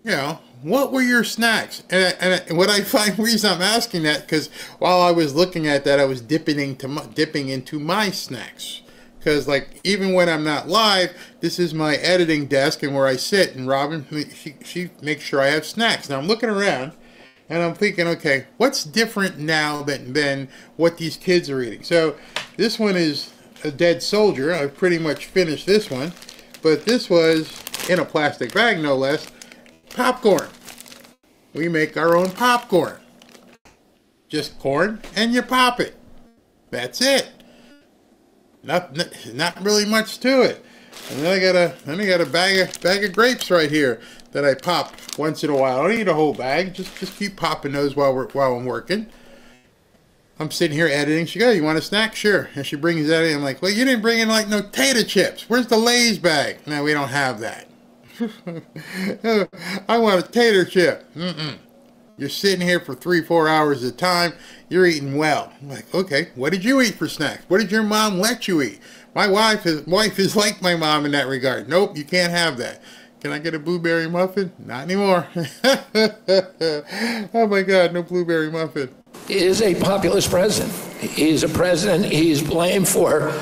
You know, what were your snacks? And what I find, reason I'm asking that, because while I was looking at that, I was dipping into my snacks. Because, like, even when I'm not live, this is my editing desk and where I sit. And Robin, she makes sure I have snacks. Now, I'm looking around, and I'm thinking, okay, what's different now than what these kids are eating? So, this one is a dead soldier. I've pretty much finished this one. But this was, in a plastic bag, no less, popcorn. We make our own popcorn. Just corn, and you pop it. That's it. Not really much to it. And then I got a bag of grapes right here that I pop once in a while. I don't eat a whole bag. Just keep popping those while I'm working. I'm sitting here editing. She goes, "You want a snack?" "Sure." And she brings that in. I'm like, "Well, you didn't bring in like no tater chips. Where's the Lay's bag?" "No, we don't have that." "I want a tater chip." "You're sitting here for 3-4 hours at a time. You're eating well." I'm like, "Okay, what did you eat for snacks? What did your mom let you eat?" My wife is like my mom in that regard. "Nope, you can't have that." "Can I get a blueberry muffin?" "Not anymore." Oh my God, no blueberry muffin. He is a populist president. He's a president. He's blamed for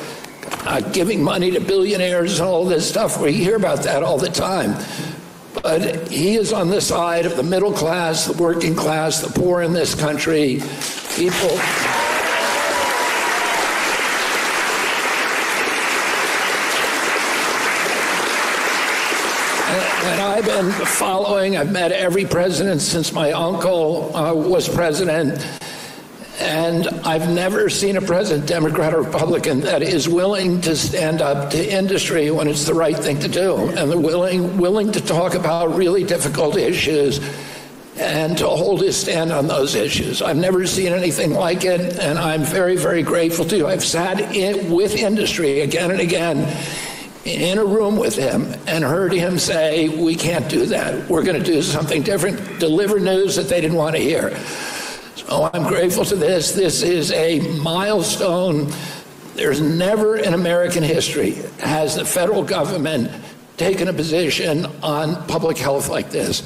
giving money to billionaires and all this stuff. We hear about that all the time. But he is on the side of the middle class, the working class, the poor in this country, people. And I've been following, I've met every president since my uncle was president. And I've never seen a president, Democrat or Republican, that is willing to stand up to industry when it's the right thing to do, and they're willing to talk about really difficult issues and to hold his stand on those issues. I've never seen anything like it, and I'm very, very grateful to you. I've sat with industry again and again in a room with him and heard him say, "We can't do that. We're going to do something different," deliver news that they didn't want to hear. So I'm grateful to this. This is a milestone. There's never in American history has the federal government taken a position on public health like this.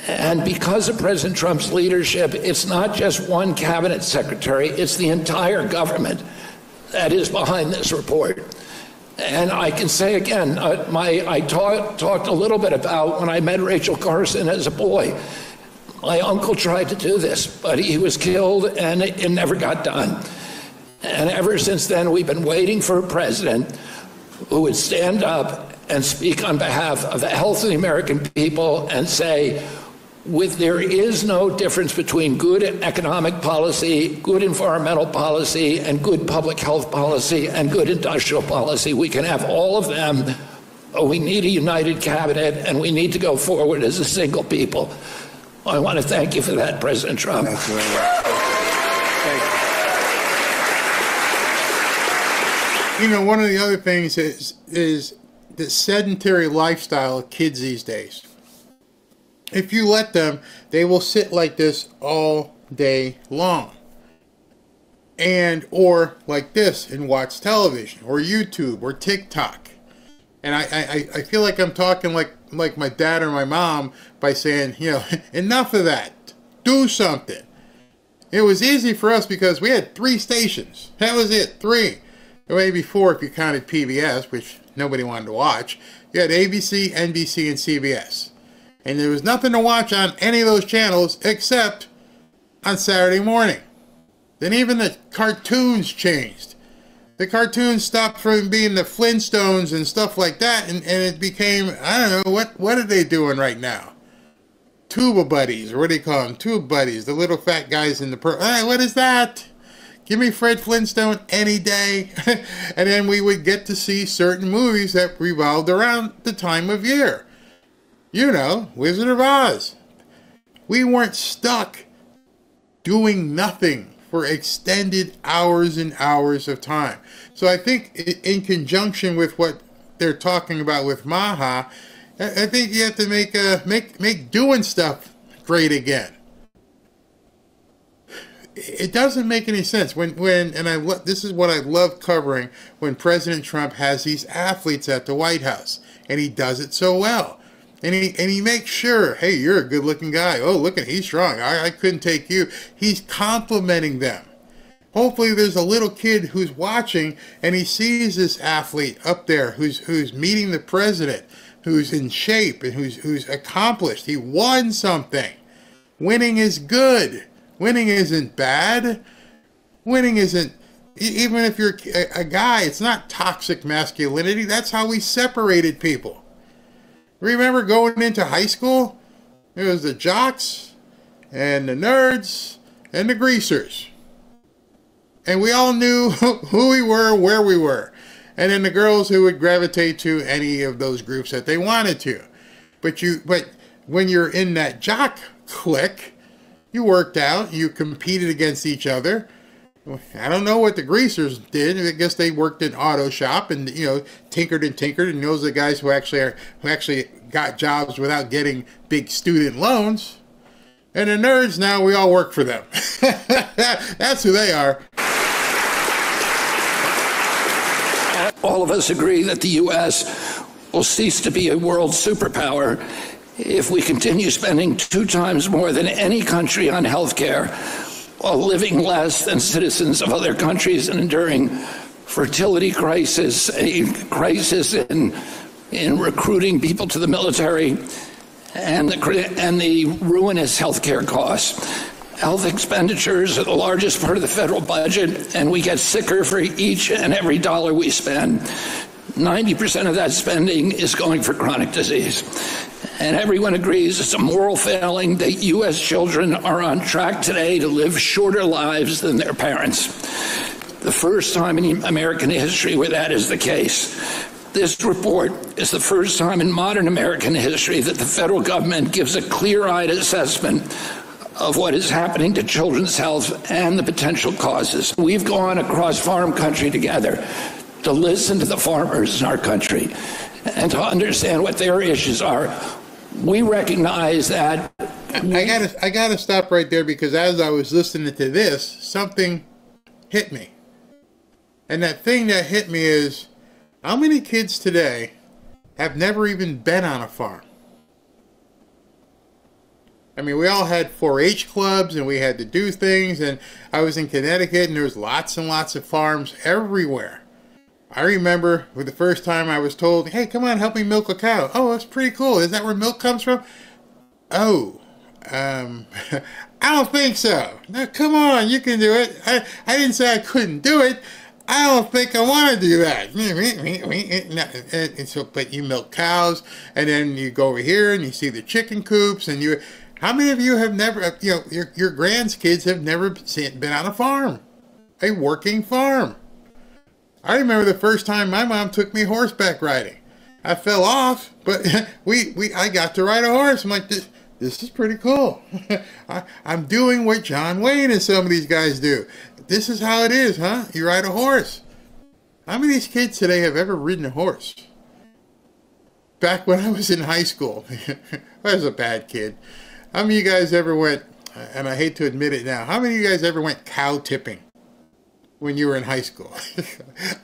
And because of President Trump's leadership, it's not just one cabinet secretary, it's the entire government that is behind this report. And I can say again, I talked a little bit about when I met Rachel Carson as a boy. My uncle tried to do this, but he was killed and it never got done. And ever since then, we've been waiting for a president who would stand up and speak on behalf of the health of the American people and say, there is no difference between good economic policy, good environmental policy, and good public health policy, and good industrial policy. We can have all of them, but we need a united cabinet, and we need to go forward as a single people. I want to thank you for that, President Trump. Thank you very much. Thank you. You know, one of the other things is the sedentary lifestyle of kids these days. If you let them, they will sit like this all day long. Or like this and watch television or YouTube or TikTok. And I feel like I'm talking like my dad or my mom by saying, you know, enough of that. Do something. It was easy for us because we had 3 stations. That was it, 3. Or maybe 4 if you counted PBS, which nobody wanted to watch. You had ABC, NBC, and CBS. And there was nothing to watch on any of those channels except on Saturday morning. Then even the cartoons changed. The cartoons stopped from being the Flintstones and stuff like that, and it became, I don't know, what are they doing right now? Tuba Buddies, or what do you call them? Tuba Buddies, the little fat guys in the hey, what is that? Give me Fred Flintstone any day. And then we would get to see certain movies that revolved around the time of year. You know, Wizard of Oz. We weren't stuck doing nothing for extended hours and hours of time. So I think in conjunction with what they're talking about with Maha, I think you have to make doing stuff great again. It doesn't make any sense this is what I love covering, when President Trump has these athletes at the White House, and he does it so well. And he makes sure, hey, you're a good-looking guy. Oh, look at, he's strong. I couldn't take you. He's complimenting them. Hopefully there's a little kid who's watching, and he sees this athlete up there who's meeting the president, who's in shape, and who's accomplished. He won something. Winning is good. Winning isn't bad. Winning isn't, even if you're a guy, it's not toxic masculinity. That's how we separated people. Remember going into high school? It was the jocks and the nerds and the greasers. And we all knew who we were, where we were. And then the girls who would gravitate to any of those groups that they wanted to. But when you're in that jock clique, you worked out, you competed against each other. I don't know what the greasers did. I guess they worked in auto shop and, tinkered, and those are the guys who actually got jobs without getting big student loans. And the nerds, now we all work for them. That's who they are. All of us agree that the U.S. will cease to be a world superpower if we continue spending 2 times more than any country on health care, while living less than citizens of other countries and enduring fertility crisis, a crisis in recruiting people to the military, and the ruinous health care costs. Health expenditures are the largest part of the federal budget, and we get sicker for each and every dollar we spend. 90% of that spending is going for chronic disease. And everyone agrees it's a moral failing that U.S. children are on track today to live shorter lives than their parents. The first time in American history where that is the case. This report is the first time in modern American history that the federal government gives a clear-eyed assessment of what is happening to children's health and the potential causes. We've gone across farm country together to listen to the farmers in our country and to understand what their issues are. We recognize that. I gotta stop right there, because as I was listening to this, something hit me. And that thing that hit me is, how many kids today have never even been on a farm? I mean, we all had 4-H clubs and we had to do things, and I was in Connecticut and there was lots and lots of farms everywhere. I remember the first time I was told, hey, come on, help me milk a cow. Oh, that's pretty cool. Is that where milk comes from? Oh, I don't think so. No, come on, you can do it. I didn't say I couldn't do it. I don't think I want to do that. But you milk cows, and then you go over here and you see the chicken coops, and you. How many of you have never, your grandkids have never been on a farm, a working farm? I remember the first time my mom took me horseback riding. I fell off, but I got to ride a horse. I'm like, this is pretty cool. I'm doing what John Wayne and some of these guys do. This is how it is, huh? You ride a horse. How many of these kids today have ever ridden a horse? Back when I was in high school, I was a bad kid. How many of you guys ever went, and I hate to admit it now, how many of you guys ever went cow tipping when you were in high school?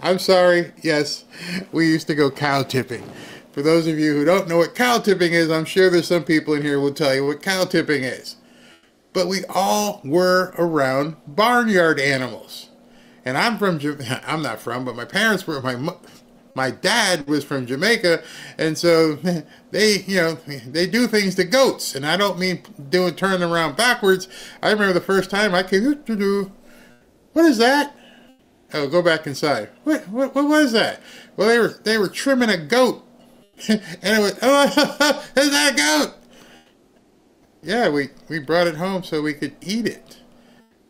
I'm sorry, yes, we used to go cow tipping. For those of you who don't know what cow tipping is, I'm sure there's some people in here who will tell you what cow tipping is. But we all were around barnyard animals. And I'm not from, but my parents were, my dad was from Jamaica, and so they do things to goats, and I don't mean turning around backwards. I remember the first time I came, what is that? Oh, go back inside. What was that? Well, they were trimming a goat, and it was, oh, is that a goat? Yeah, we brought it home so we could eat it.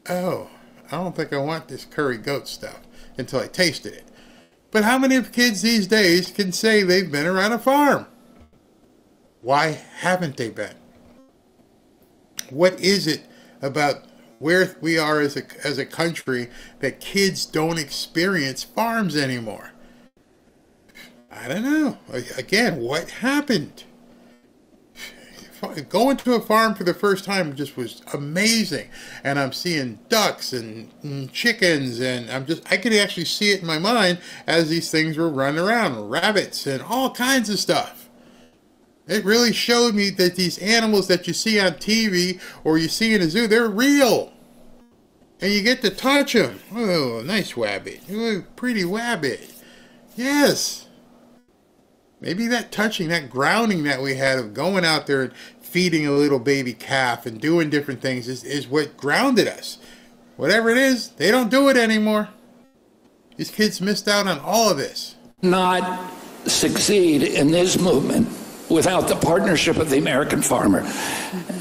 Oh, I don't think I want this curry goat stuff until I tasted it. But how many of kids these days can say they've been around a farm? Why haven't they been? What is it about where we are as a country that kids don't experience farms anymore. I don't know. Again, what happened? Going to a farm for the first time just was amazing. And I'm seeing ducks and chickens, and I could actually see it in my mind as these things were running around, rabbits and all kinds of stuff. It really showed me that these animals that you see on TV or you see in a zoo, they're real. And you get to touch them. Oh, nice wabbit. Oh, pretty wabbit. Yes. Maybe that touching, that grounding that we had of going out there and feeding a little baby calf and doing different things is what grounded us. Whatever it is, they don't do it anymore. These kids missed out on all of this. Not succeed in this movement without the partnership of the American farmer.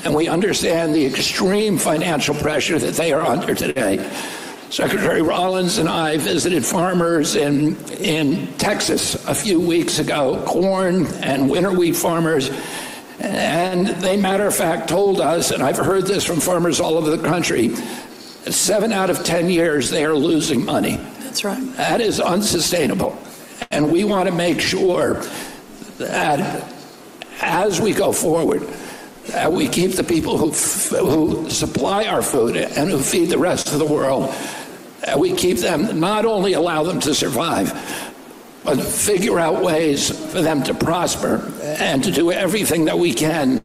And we understand the extreme financial pressure that they are under today. Secretary Rollins and I visited farmers in Texas a few weeks ago, corn and winter wheat farmers, and they, matter of fact, told us, and I've heard this from farmers all over the country, 7 out of 10 years they are losing money. That's right. That is unsustainable. And we want to make sure that as we go forward, that we keep the people who supply our food and who feed the rest of the world, we keep them, not only allow them to survive, but figure out ways for them to prosper and to do everything that we can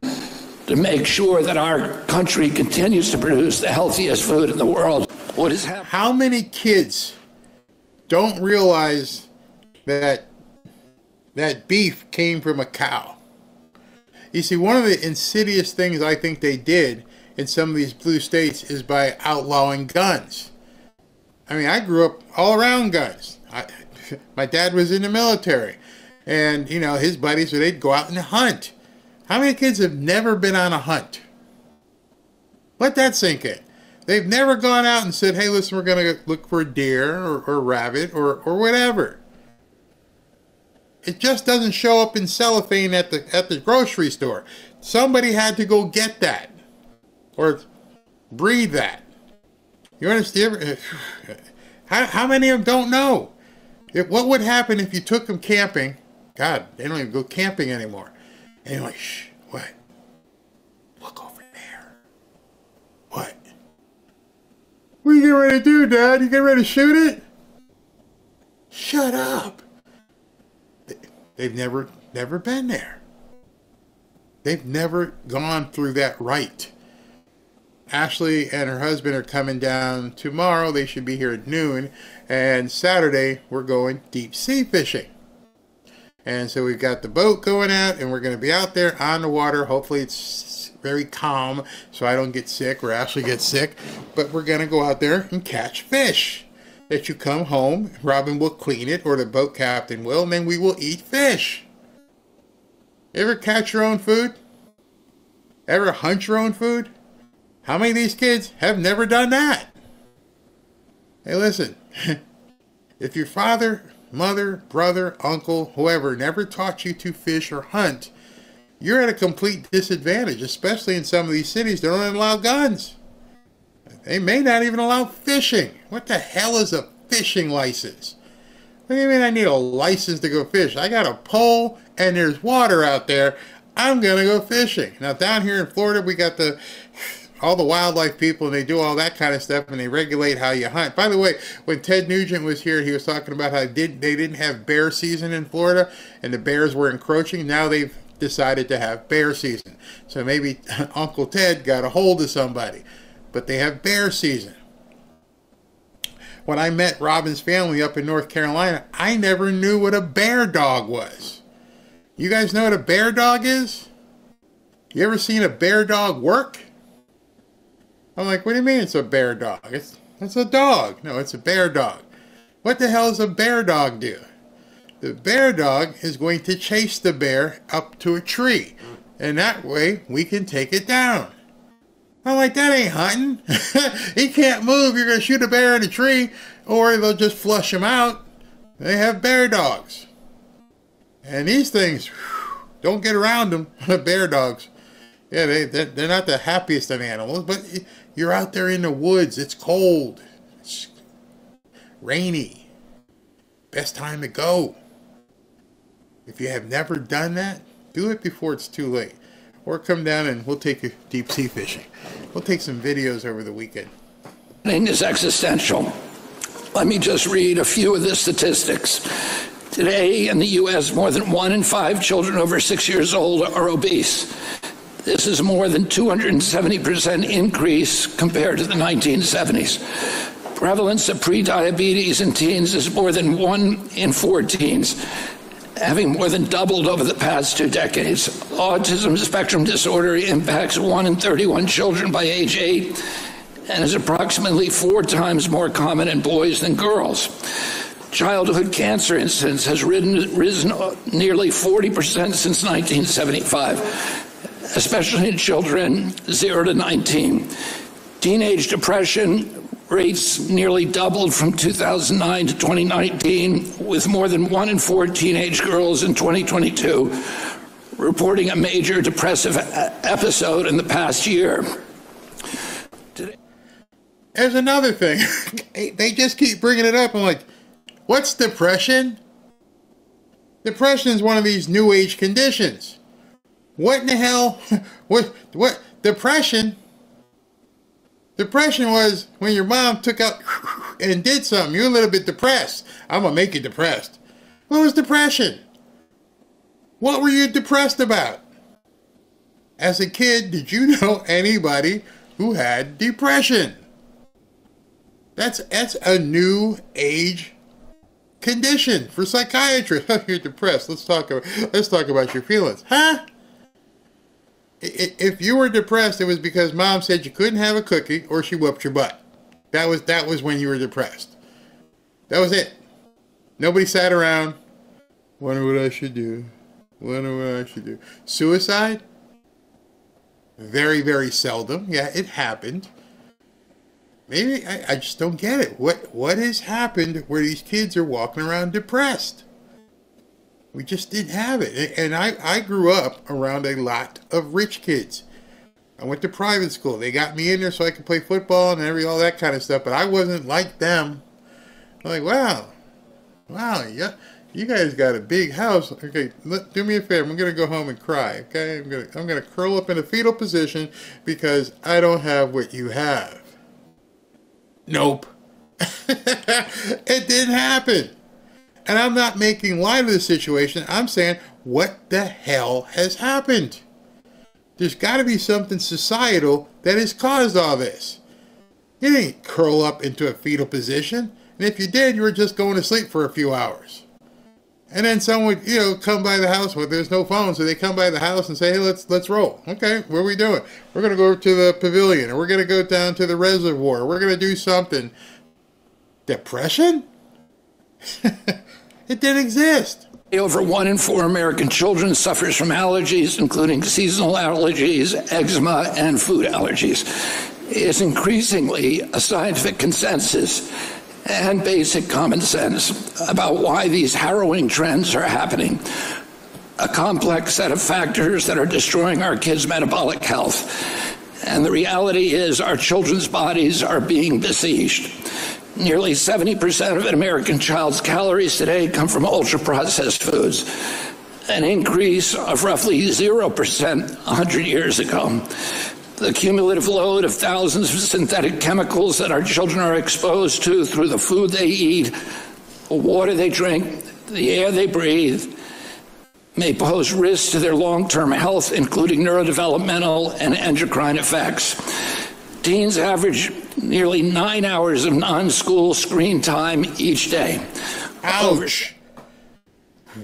to make sure that our country continues to produce the healthiest food in the world. What is happening? How many kids don't realize that beef came from a cow? You see, one of the insidious things I think they did in some of these blue states is by outlawing guns. I mean, I grew up all around guns. My dad was in the military, and, you know, his buddies, they'd go out and hunt. How many kids have never been on a hunt? Let that sink in. They've never gone out and said, hey, listen, we're going to look for a deer or rabbit or whatever. It just doesn't show up in cellophane at the grocery store. Somebody had to go get that or breed that. You understand? How many of them don't know? What would happen if you took them camping? God, they don't even go camping anymore. And you're like, shh, what? Look over there. What? What are you getting ready to do, Dad? You getting ready to shoot it? Shut up. They've never been there. They've never gone through that rite. Ashley and her husband are coming down tomorrow. They should be here at noon. And Saturday, we're going deep sea fishing. And so we've got the boat going out, and we're going to be out there on the water. Hopefully it's very calm so I don't get sick or Ashley gets sick. But we're going to go out there and catch fish. That you come home, Robin will clean it, or the boat captain will, and then we will eat fish. Ever catch your own food? Ever hunt your own food? How many of these kids have never done that? Hey, listen, if your father, mother, brother, uncle, whoever never taught you to fish or hunt, you're at a complete disadvantage, especially in some of these cities that don't allow guns. They may not even allow fishing. What the hell is a fishing license? What do you mean I need a license to go fish? I got a pole and there's water out there. I'm going to go fishing. Now down here in Florida, we got all the wildlife people, and they do all that kind of stuff, and they regulate how you hunt. By the way, when Ted Nugent was here, he was talking about how they didn't have bear season in Florida, and the bears were encroaching. Now they've decided to have bear season. So maybe Uncle Ted got a hold of somebody. But they have bear season. When I met Robin's family up in North Carolina, I never knew what a bear dog was. You guys know what a bear dog is? You ever seen a bear dog work? I'm like, what do you mean it's a bear dog? It's a dog. No, it's a bear dog. What the hell does a bear dog do? The bear dog is going to chase the bear up to a tree. And that way we can take it down. I'm like, that ain't hunting. He can't move. You're going to shoot a bear in a tree, or they'll just flush him out. They have bear dogs. And these things, don't get around them, bear dogs. Yeah, they're not the happiest of animals, but you're out there in the woods. It's cold. It's rainy. Best time to go. If you have never done that, do it before it's too late. Or come down and we'll take you deep sea fishing. We'll take some videos over the weekend. Is existential. Let me just read a few of the statistics. Today in the U.S., more than 1 in 5 children over 6 years old are obese. This is more than 270% increase compared to the 1970s. Prevalence of prediabetes in teens is more than 1 in 4 teens, having more than doubled over the past 2 decades. Autism spectrum disorder impacts 1 in 31 children by age 8 and is approximately 4 times more common in boys than girls. Childhood cancer incidence has risen nearly 40% since 1975, especially in children 0 to 19. Teenage depression rates nearly doubled from 2009 to 2019, with more than 1 in 4 teenage girls in 2022 reporting a major depressive episode in the past year. There's another thing. They just keep bringing it up. I'm like, what's depression? Depression is one of these new age conditions. What in the hell? What? Depression? Depression was when your mom took out and did something. You're a little bit depressed. I'm going to make you depressed. What was depression? What were you depressed about? As a kid, did you know anybody who had depression? That's a new age condition for psychiatrists. Oh, you're depressed. Let's talk about your feelings. Huh? If you were depressed, it was because mom said you couldn't have a cookie or she whooped your butt. That was when you were depressed. That was it. Nobody sat around. Wonder what I should do. Wonder what I should do. Suicide? Very, very seldom. Yeah, it happened. Maybe I just don't get it. What has happened where these kids are walking around depressed? We just didn't have it. And I grew up around a lot of rich kids. I went to private school. They got me in there so I could play football and all that kind of stuff. But I wasn't like them. I'm like, wow, yeah, you guys got a big house. Okay, do me a favor. I'm gonna go home and cry. Okay, I'm gonna curl up in a fetal position because I don't have what you have. Nope. It didn't happen. And I'm not making light of the situation. I'm saying, what the hell has happened? There's got to be something societal that has caused all this. You didn't curl up into a fetal position. And if you did, you were just going to sleep for a few hours. And then someone would, come by the house. Well, there's no phone, so they come by the house and say, hey, let's roll. Okay, what are we doing? We're going to go over to the pavilion, or we're going to go down to the reservoir. We're going to do something. Depression? It didn't exist. Over 1 in 4 American children suffers from allergies, including seasonal allergies, eczema, and food allergies. It's increasingly a scientific consensus and basic common sense about why these harrowing trends are happening. A complex set of factors that are destroying our kids' metabolic health. And the reality is our children's bodies are being besieged. Nearly 70% of an American child's calories today come from ultra-processed foods, an increase of roughly 0% 100 years ago. The cumulative load of thousands of synthetic chemicals that our children are exposed to through the food they eat, the water they drink, the air they breathe, may pose risks to their long-term health, including neurodevelopmental and endocrine effects. Teens average nearly 9 hours of non-school screen time each day. Ouch.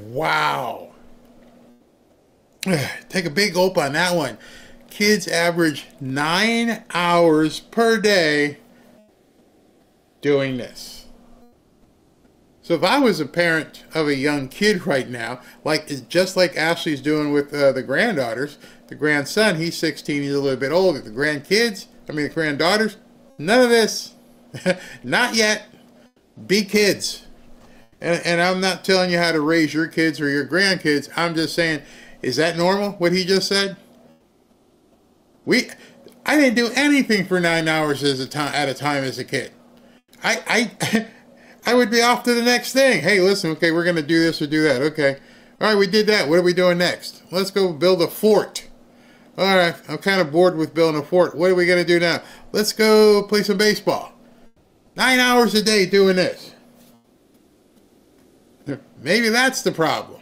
Wow. Take a big gulp on that one. Kids average 9 hours per day doing this. So if I was a parent of a young kid right now, just like Ashley's doing with the granddaughters, the grandson, he's 16, he's a little bit older. The granddaughters, none of this. Not yet. Be kids. And I'm not telling you how to raise your kids or your grandkids. I'm just saying, is that normal, what he just said? I didn't do anything for 9 hours at a time as a kid. I would be off to the next thing. Hey, listen, okay, we're going to do this or do that. Okay. All right, we did that. What are we doing next? Let's go build a fort. All right, I'm kind of bored with building a fort. What are we going to do now? Let's go play some baseball. 9 hours a day doing this. Maybe that's the problem.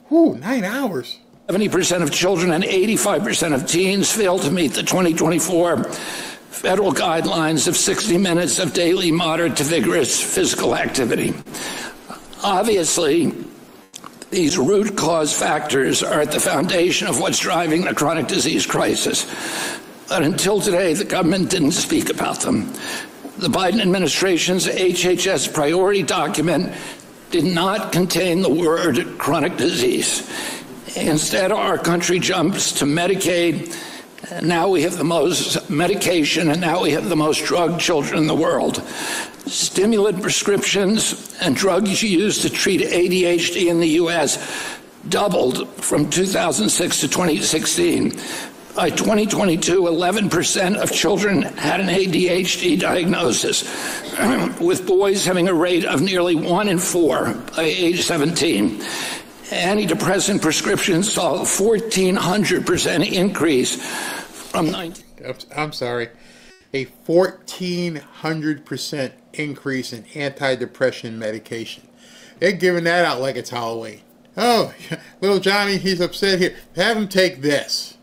Whew, 9 hours. 70% of children and 85% of teens fail to meet the 2024 federal guidelines of 60 minutes of daily moderate to vigorous physical activity. Obviously, these root cause factors are at the foundation of what's driving the chronic disease crisis. But until today, the government didn't speak about them. The Biden administration's HHS priority document did not contain the word chronic disease. Instead, our country jumps to Medicaid. Now we have the most medication, and now we have the most drugged children in the world. Stimulant prescriptions and drugs used to treat ADHD in the U.S. doubled from 2006 to 2016. By 2022, 11% of children had an ADHD diagnosis, with boys having a rate of nearly 1 in 4 by age 17. Antidepressant prescriptions saw a 1,400% increase from 19. I'm sorry. A 1,400% increase in antidepressant medication. They're giving that out like it's Halloween. Oh, little Johnny, he's upset here. Have him take this.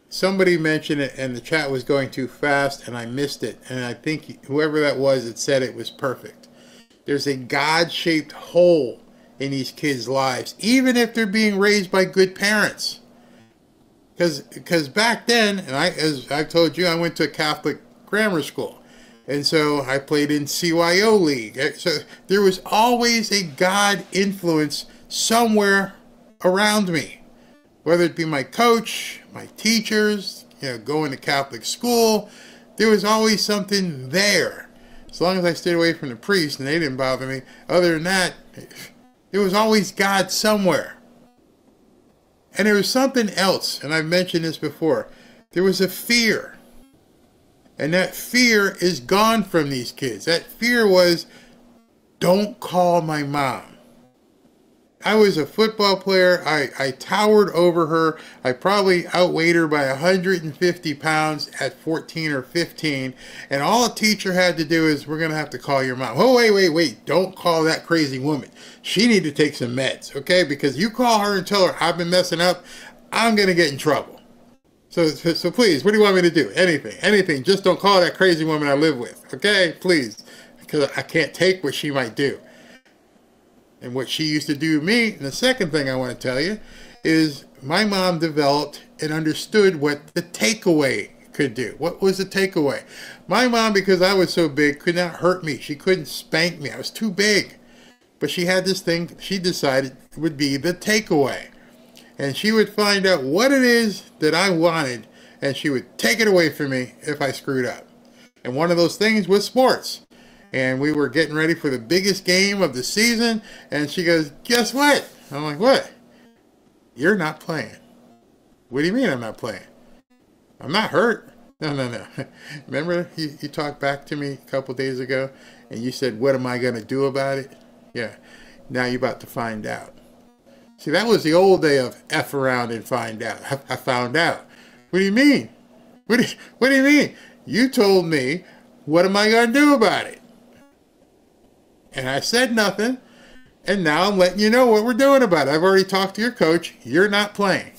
Somebody mentioned it and the chat was going too fast and I missed it. And I think whoever that was that said it was perfect. There's a God-shaped hole in these kids' lives, even if they're being raised by good parents. Because back then, and as I told you, I went to a Catholic grammar school. And so I played in CYO League. So there was always a God influence somewhere around me. Whether it be my coach, my teachers, going to Catholic school, there was always something there. As long as I stayed away from the priest and they didn't bother me. Other than that, there was always God somewhere. And there was something else, and I've mentioned this before. There was a fear. And that fear is gone from these kids. That fear was, don't call my mom. I was a football player. I towered over her. I probably outweighed her by 150 pounds at 14 or 15. And all a teacher had to do is, we're going to have to call your mom. Oh, wait. Don't call that crazy woman. She need to take some meds, okay? Because you call her and tell her I've been messing up, I'm going to get in trouble. So please, what do you want me to do? Anything. Just don't call that crazy woman I live with, okay? Please. Because I can't take what she might do. And what she used to do to me, and the second thing I want to tell you, is my mom developed and understood what the takeaway could do. What was the takeaway? My mom, because I was so big, could not hurt me. She couldn't spank me. I was too big. But she had this thing she decided would be the takeaway. And she would find out what it is that I wanted, and she would take it away from me if I screwed up. And one of those things was sports. And we were getting ready for the biggest game of the season. And she goes, guess what? I'm like, what? You're not playing. What do you mean I'm not playing? I'm not hurt. No. Remember you talked back to me a couple days ago and you said, what am I going to do about it? Yeah. Now you're about to find out. See, that was the old day of F around and find out. I found out. What do you mean? What do you mean? You told me, what am I going to do about it? And I said nothing, and now I'm letting you know what we're doing about it. I've already talked to your coach. You're not playing.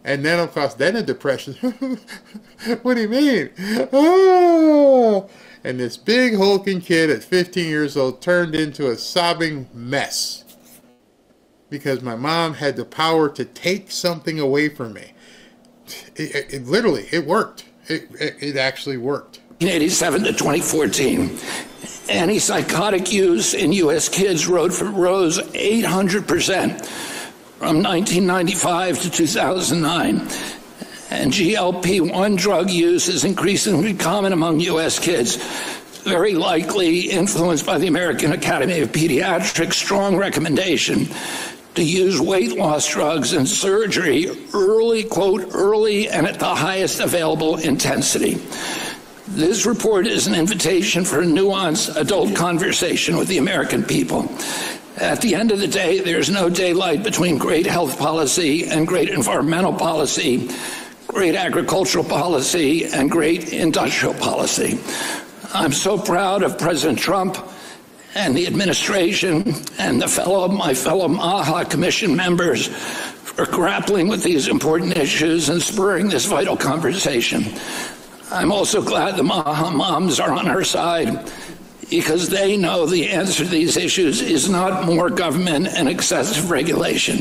And then, of course, then the depression. What do you mean? Oh! And this big hulking kid at 15 years old turned into a sobbing mess. Because my mom had the power to take something away from me. It literally, it worked. It actually worked. 1987 to 2014. Antipsychotic use in U.S. kids rose 800% from 1995 to 2009. And GLP-1 drug use is increasingly common among U.S. kids, very likely influenced by the American Academy of Pediatrics' strong recommendation to use weight loss drugs and surgery early, quote, early and at the highest available intensity. This report is an invitation for a nuanced adult conversation with the American people. At the end of the day, there's no daylight between great health policy and great environmental policy, great agricultural policy, and great industrial policy. I'm so proud of President Trump and the administration and my fellow Maha Commission members for grappling with these important issues and spurring this vital conversation. I'm also glad the Maha moms are on our side, because they know the answer to these issues is not more government and excessive regulation.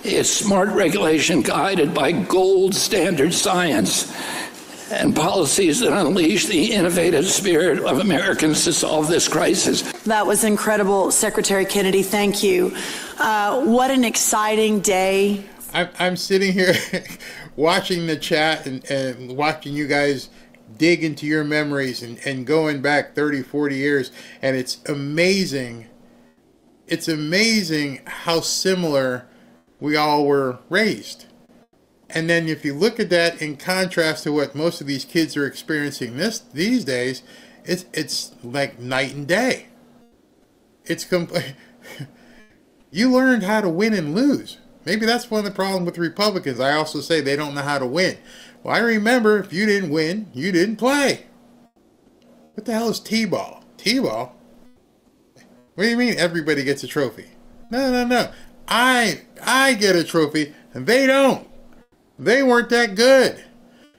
It's smart regulation guided by gold standard science and policies that unleash the innovative spirit of Americans to solve this crisis. That was incredible, Secretary Kennedy. Thank you. What an exciting day. I'm sitting here watching the chat and watching you guys dig into your memories and going back 30, 40 years. And it's amazing. It's amazing how similar we all were raised. And then if you look at that in contrast to what most of these kids are experiencing these days, it's like night and day. It's you learned how to win and lose. Maybe that's one of the problems with Republicans. I also say they don't know how to win. Well, I remember if you didn't win, you didn't play. What the hell is T-ball? T-ball? What do you mean everybody gets a trophy? No. I get a trophy and they don't. They weren't that good.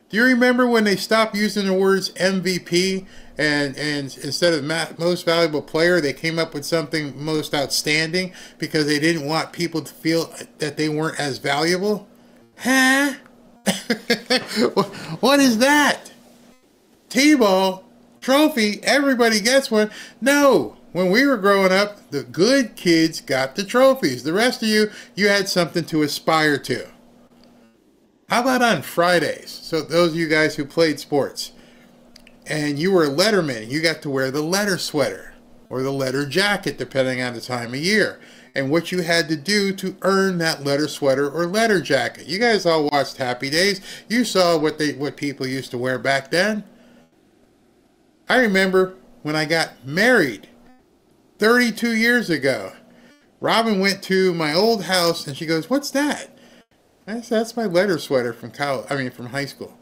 Do you remember when they stopped using the words MVP and instead of most valuable player, they came up with something most outstanding because they didn't want people to feel that they weren't as valuable? Huh? What is that? T-ball, trophy, everybody gets one. No. When we were growing up, the good kids got the trophies. The rest of you had something to aspire to. How about on Fridays? So those of you guys who played sports and you were a letterman, you got to wear the letter sweater or the letter jacket, depending on the time of year, and what you had to do to earn that letter sweater or letter jacket. You guys all watched Happy Days. You saw what people used to wear back then. I remember when I got married 32 years ago. Robin went to my old house and she goes, "What's that?" I said, "That's my letter sweater from from high school."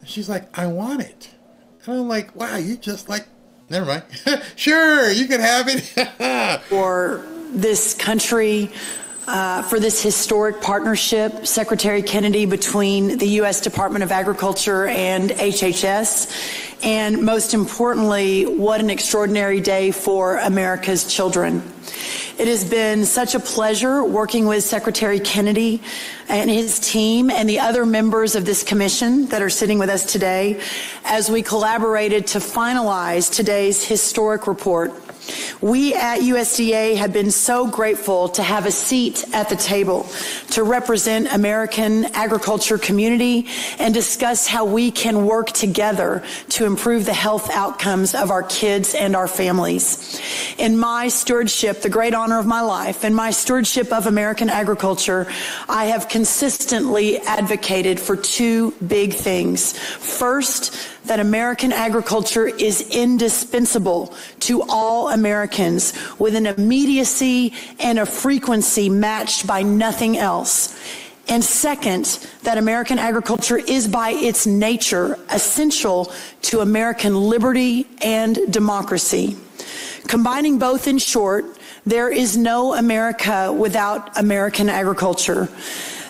And she's like, "I want it." And I'm like, "Wow, you just like, never mind." Sure, you can have it. For this country, for this historic partnership, Secretary Kennedy, between the U.S. Department of Agriculture and HHS. And most importantly, what an extraordinary day for America's children. It has been such a pleasure working with Secretary Kennedy and his team and the other members of this commission that are sitting with us today as we collaborated to finalize today's historic report. We at USDA have been so grateful to have a seat at the table to represent American agriculture community and discuss how we can work together to improve the health outcomes of our kids and our families. In my stewardship, the great honor of my life, in my stewardship of American agriculture, I have consistently advocated for two big things. First, that American agriculture is indispensable to all Americans with an immediacy and a frequency matched by nothing else. And second, that American agriculture is by its nature essential to American liberty and democracy. Combining both, in short, there is no America without American agriculture.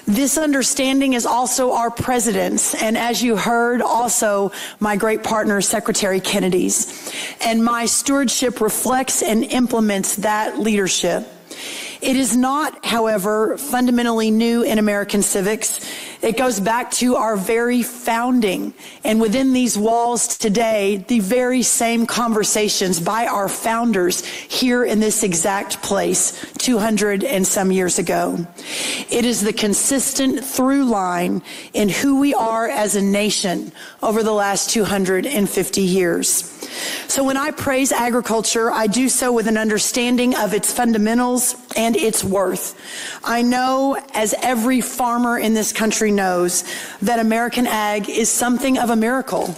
This understanding is also our president's, and as you heard, also my great partner, Secretary Kennedy's. And my stewardship reflects and implements that leadership. It is not, however, fundamentally new in American civics. It goes back to our very founding. And within these walls today, the very same conversations by our founders here in this exact place 200 and some years ago. It is the consistent through line in who we are as a nation over the last 250 years. So when I praise agriculture, I do so with an understanding of its fundamentals and and its worth. I know, as every farmer in this country knows, that American ag is something of a miracle.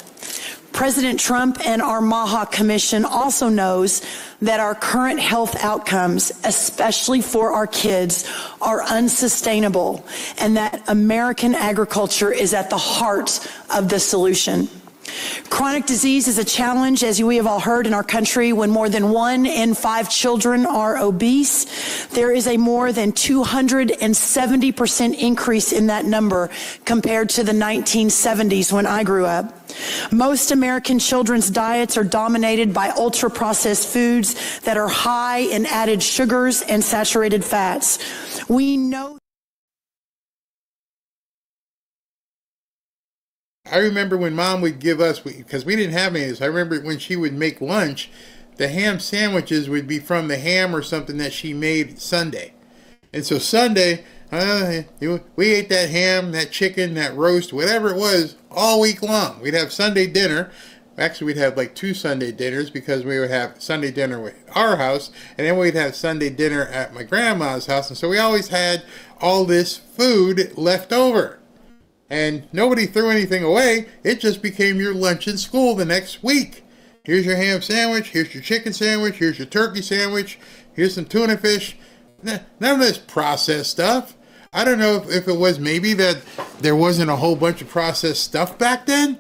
President Trump and our Maha Commission also knows that our current health outcomes, especially for our kids, are unsustainable, and that American agriculture is at the heart of the solution. Chronic disease is a challenge, as we have all heard, in our country. When more than 1 in 5 children are obese, there is a more than 270% increase in that number compared to the 1970s when I grew up. Most American children's diets are dominated by ultra-processed foods that are high in added sugars and saturated fats. We know. I remember when Mom would give us, because we didn't have any of this, I remember when she would make lunch, the ham sandwiches would be from the ham or something that she made Sunday. And so Sunday, we ate that ham, that chicken, that roast, whatever it was, all week long. We'd have Sunday dinner. Actually, we'd have like 2 Sunday dinners, because we would have Sunday dinner at our house, and then we'd have Sunday dinner at my grandma's house. And so we always had all this food left over. And nobody threw anything away. It just became your lunch in school the next week. Here's your ham sandwich. Here's your chicken sandwich. Here's your turkey sandwich. Here's some tuna fish. None of this processed stuff. I don't know if it was maybe that there wasn't a whole bunch of processed stuff back then.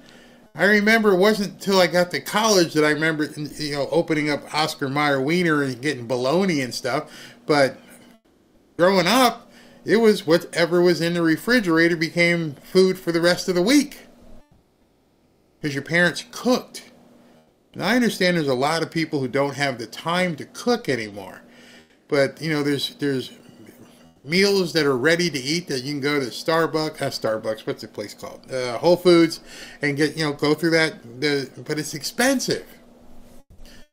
I remember it wasn't until I got to college that I remember, opening up Oscar Mayer Wiener and getting bologna and stuff. But growing up, it was whatever was in the refrigerator became food for the rest of the week, because your parents cooked. Now, I understand there's a lot of people who don't have the time to cook anymore, but there's meals that are ready to eat that you can go to Starbucks, what's the place called? Whole Foods, and get, go through that, but it's expensive.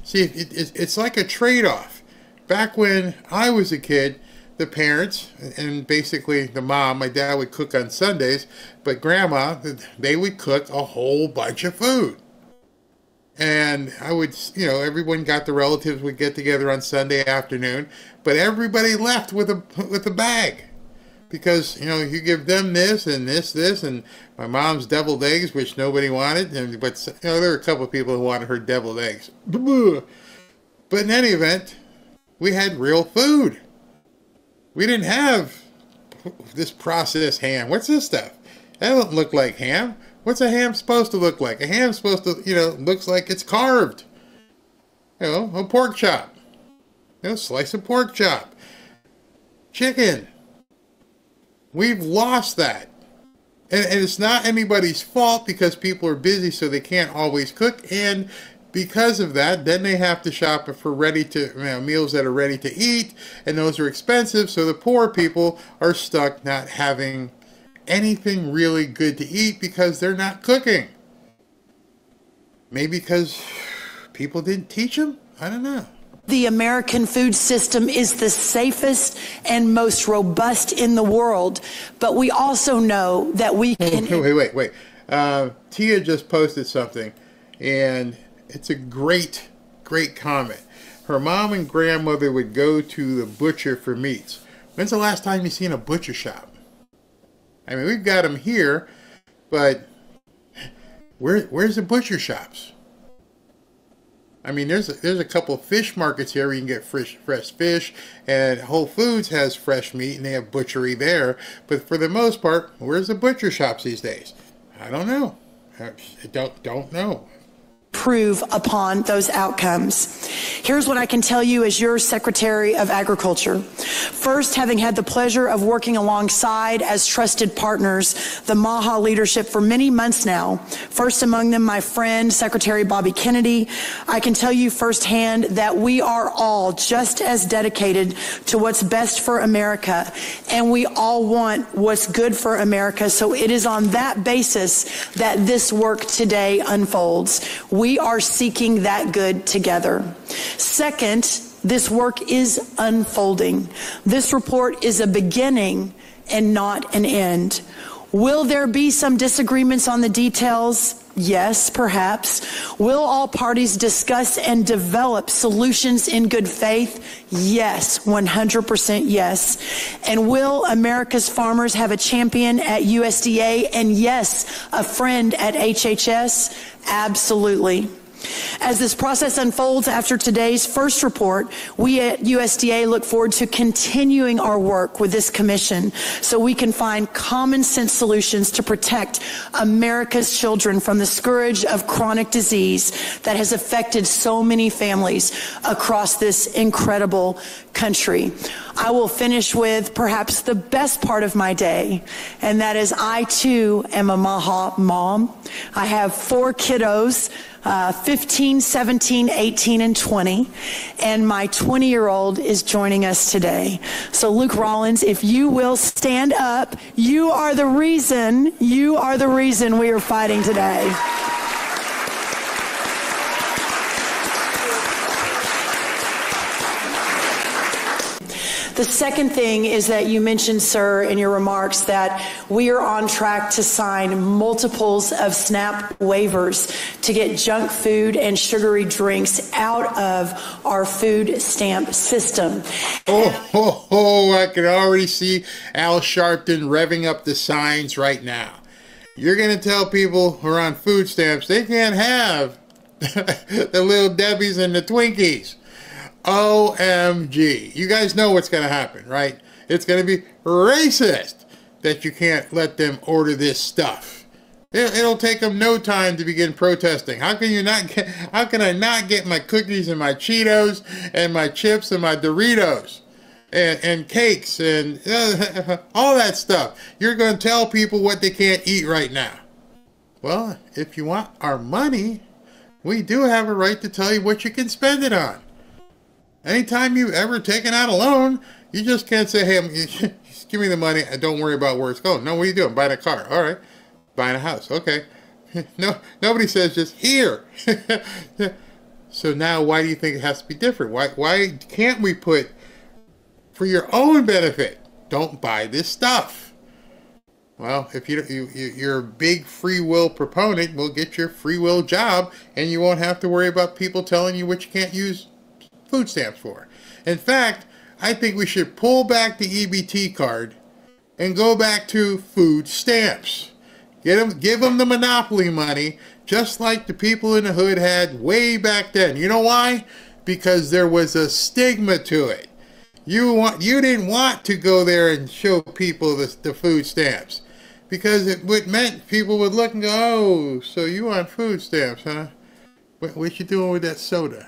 See, it's like a trade-off. Back when I was a kid, the parents, and basically the mom, my dad would cook on Sundays, but grandma, they would cook a whole bunch of food. And I would, everyone got, the relatives would get together on Sunday afternoon, but everybody left with a bag. Because, you give them this and this, and my mom's deviled eggs, which nobody wanted, but there were a couple of people who wanted her deviled eggs. But in any event, we had real food. We didn't have this processed ham. What's this stuff? That doesn't look like ham. What's a ham supposed to look like? A ham's supposed to, looks like it's carved. A pork chop. Slice of pork chop. Chicken. We've lost that. And it's not anybody's fault, because people are busy, so they can't always cook. And because of that, then they have to shop for meals that are ready to eat, and those are expensive, so the poor people are stuck not having anything really good to eat because they're not cooking. Maybe because people didn't teach them? I don't know. The American food system is the safest and most robust in the world, but we also know that we can... Wait. Tia just posted something, and it's a great comment. Her mom and grandmother would go to the butcher for meats. When's the last time you've seen a butcher shop? I mean, we've got them here, but where's the butcher shops? I mean, there's a couple of fish markets here where you can get fresh fish, and Whole Foods has fresh meat, and they have butchery there. But for the most part, where's the butcher shops these days? I don't know. I don't know. Improve upon those outcomes. Here's what I can tell you as your Secretary of Agriculture. First, having had the pleasure of working alongside as trusted partners the Maha leadership for many months now, first among them my friend Secretary Bobby Kennedy, I can tell you firsthand that we are all just as dedicated to what's best for America, and we all want what's good for America, so it is on that basis that this work today unfolds. We are seeking that good together. Second, this work is unfolding. This report is a beginning and not an end. Will there be some disagreements on the details? Yes, perhaps. Will all parties discuss and develop solutions in good faith? Yes, 100% yes. And will America's farmers have a champion at USDA and, yes, a friend at HHS? Absolutely. As this process unfolds after today's first report, we at USDA look forward to continuing our work with this commission so we can find common sense solutions to protect America's children from the scourge of chronic disease that has affected so many families across this incredible country. I will finish with perhaps the best part of my day, and that is I too am a Maha mom. I have 4 kiddos, 15, 17, 18, and 20. And my 20-year-old is joining us today. So Luke Rollins, if you will stand up, you are the reason we are fighting today. The second thing is that you mentioned, sir, in your remarks that we are on track to sign multiples of SNAP waivers to get junk food and sugary drinks out of our food stamp system. I can already see Al Sharpton revving up the signs right now. You're going to tell people who are on food stamps they can't have the Little Debbies and the Twinkies. OMG. You guys know what's going to happen, right? It's going to be racist that you can't let them order this stuff. It'll take them no time to begin protesting. How can I not get my cookies and my Cheetos and my chips and my Doritos and cakes and all that stuff? You're going to tell people what they can't eat right now. Well, if you want our money, we do have a right to tell you what you can spend it on. Anytime you've ever taken out a loan, you just can't say, hey, just give me the money and don't worry about where it's going. No, what are you doing? Buying a car. All right. Buying a house. Okay. No, nobody says just here. So now why do you think it has to be different? Why can't we put, for your own benefit, don't buy this stuff? Well, if you're a big free will proponent, we'll get your free will job and you won't have to worry about people telling you what you can't use food stamps for. In fact, I think we should pull back the EBT card and go back to food stamps. Give them the monopoly money, just like the people in the hood had way back then. You know why? Because there was a stigma to it. You didn't want to go there and show people the food stamps, because it meant people would look and go, oh, so you want food stamps, huh? What you doing with that soda?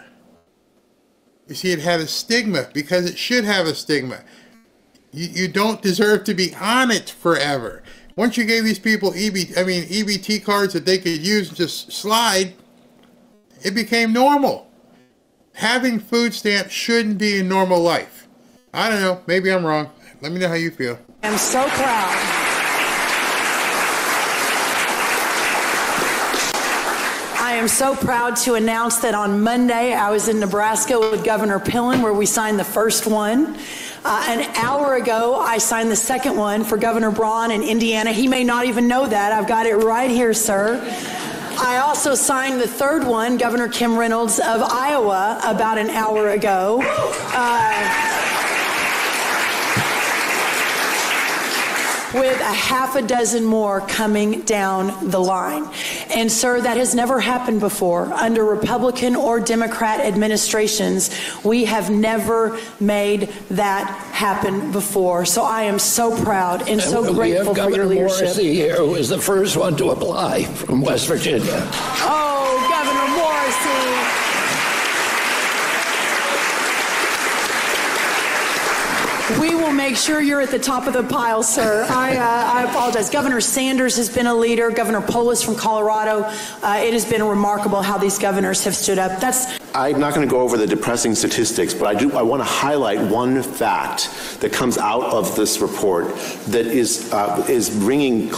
You see, it had a stigma because it should have a stigma. You don't deserve to be on it forever. Once you gave these people EBT cards that they could use and just slide, it became normal. Having food stamps shouldn't be a normal life. I don't know. Maybe I'm wrong. Let me know how you feel. I'm so proud. I am so proud to announce that on Monday I was in Nebraska with Governor Pillen, where we signed the first one. An hour ago I signed the second one for Governor Braun in Indiana. He may not even know that. I've got it right here, sir. I also signed the third one, Governor Kim Reynolds of Iowa, about an hour ago. With a half a dozen more coming down the line. And sir, that has never happened before. Under Republican or Democrat administrations, we have never made that happen before. So I am so proud and so grateful for your leadership. Governor Morrissey here was the first one to apply from West Virginia. Oh, Governor Morrissey. We will make sure you're at the top of the pile, sir. I apologize. Governor Sanders has been a leader. Governor Polis from Colorado. It has been remarkable how these governors have stood up. I'm not going to go over the depressing statistics, but I want to highlight one fact that comes out of this report that is ringing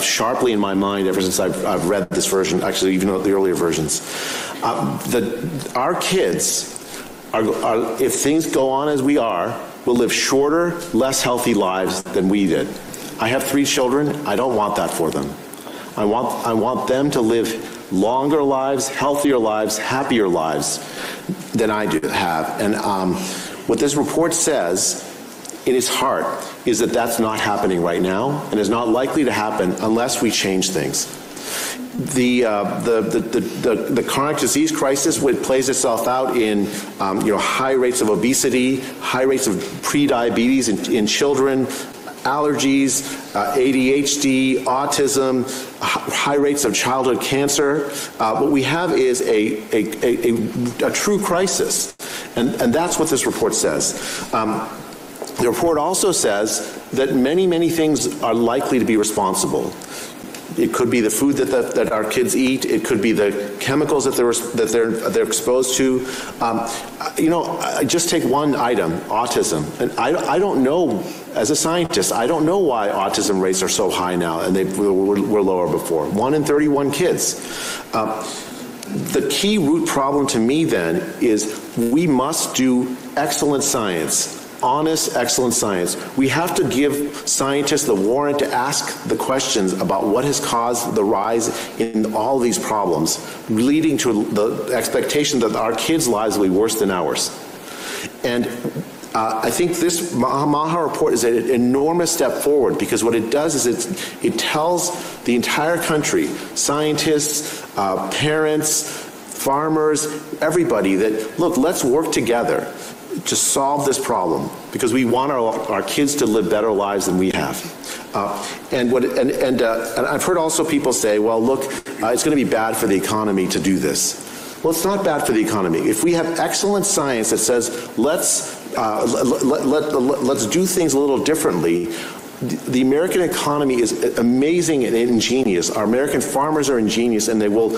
sharply in my mind ever since I've read this version, actually even the earlier versions. Our kids, if things go on as we are, will live shorter, less healthy lives than we did. I have 3 children. I don't want that for them. I want them to live longer lives, healthier lives, happier lives than I do have. And what this report says in its heart is that that's not happening right now and is not likely to happen unless we change things. The chronic disease crisis plays itself out in high rates of obesity, high rates of pre-diabetes in children, allergies, ADHD, autism, high rates of childhood cancer. What we have is a true crisis, and that's what this report says. The report also says that many things are likely to be responsible. It could be the food that our kids eat. It could be the chemicals that they're exposed to. Just take one item, autism. And I don't know, as a scientist, I don't know why autism rates are so high now and they were lower before. 1 in 31 kids. The key root problem to me then is we must do excellent science. Honest, excellent science. We have to give scientists the warrant to ask the questions about what has caused the rise in all these problems, leading to the expectation that our kids' lives will be worse than ours. And I think this Maha report is an enormous step forward, because what it does is it tells the entire country, scientists, parents, farmers, everybody, that, look, let's work together to solve this problem, because we want our kids to live better lives than we have. And I've heard also people say, well, look, it's going to be bad for the economy to do this. Well, it's not bad for the economy. If we have excellent science that says let's do things a little differently, the American economy is amazing and ingenious. Our American farmers are ingenious, and they will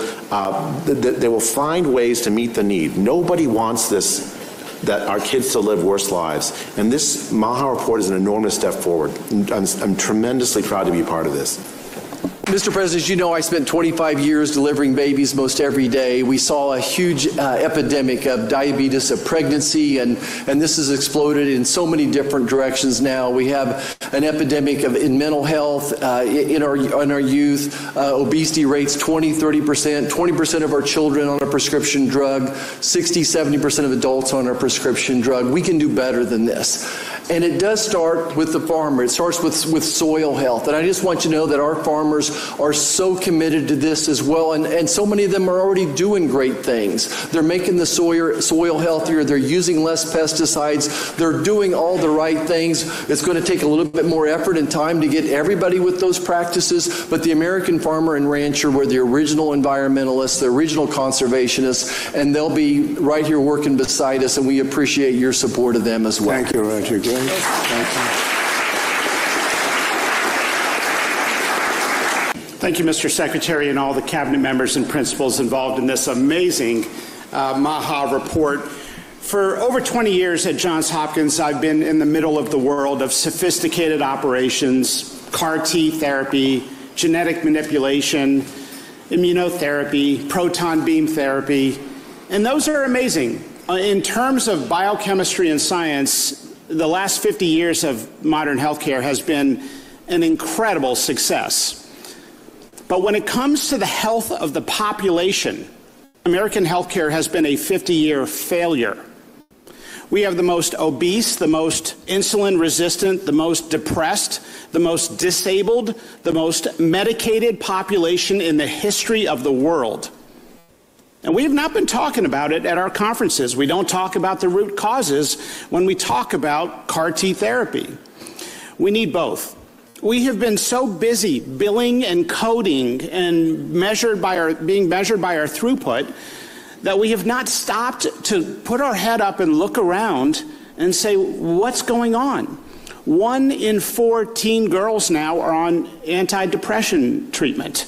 find ways to meet the need. Nobody wants this, that our kids to live worse lives. And this Maha report is an enormous step forward. I'm tremendously proud to be part of this. Mr. President, as you know, I spent 25 years delivering babies most every day. We saw a huge epidemic of diabetes, of pregnancy, and this has exploded in so many different directions now. We have an epidemic in mental health in our youth, obesity rates 20%, 30%, of our children on a prescription drug, 60-70% of adults on a prescription drug. We can do better than this. And it does start with the farmer. It starts with soil health. And I just want you to know that our farmers are so committed to this as well. And so many of them are already doing great things. They're making the soil healthier. They're using less pesticides. They're doing all the right things. It's going to take a little bit more effort and time to get everybody with those practices. But the American farmer and rancher were the original environmentalists, the original conservationists, and they'll be right here working beside us. And we appreciate your support of them as well. Thank you, Rfkjr. Thank you, Mr. Secretary, and all the cabinet members and principals involved in this amazing Maha report. For over 20 years at Johns Hopkins, I've been in the middle of the world of sophisticated operations, CAR T therapy, genetic manipulation, immunotherapy, proton beam therapy, and those are amazing. In terms of biochemistry and science, the last 50 years of modern healthcare has been an incredible success. But when it comes to the health of the population, American healthcare has been a 50-year failure. We have the most obese, the most insulin resistant, the most depressed, the most disabled, the most medicated population in the history of the world. And we have not been talking about it at our conferences. We don't talk about the root causes when we talk about CAR T therapy. We need both. We have been so busy billing and coding and being measured by our throughput that we have not stopped to put our head up and look around and say, what's going on? 1 in 4 teen girls now are on antidepressant treatment.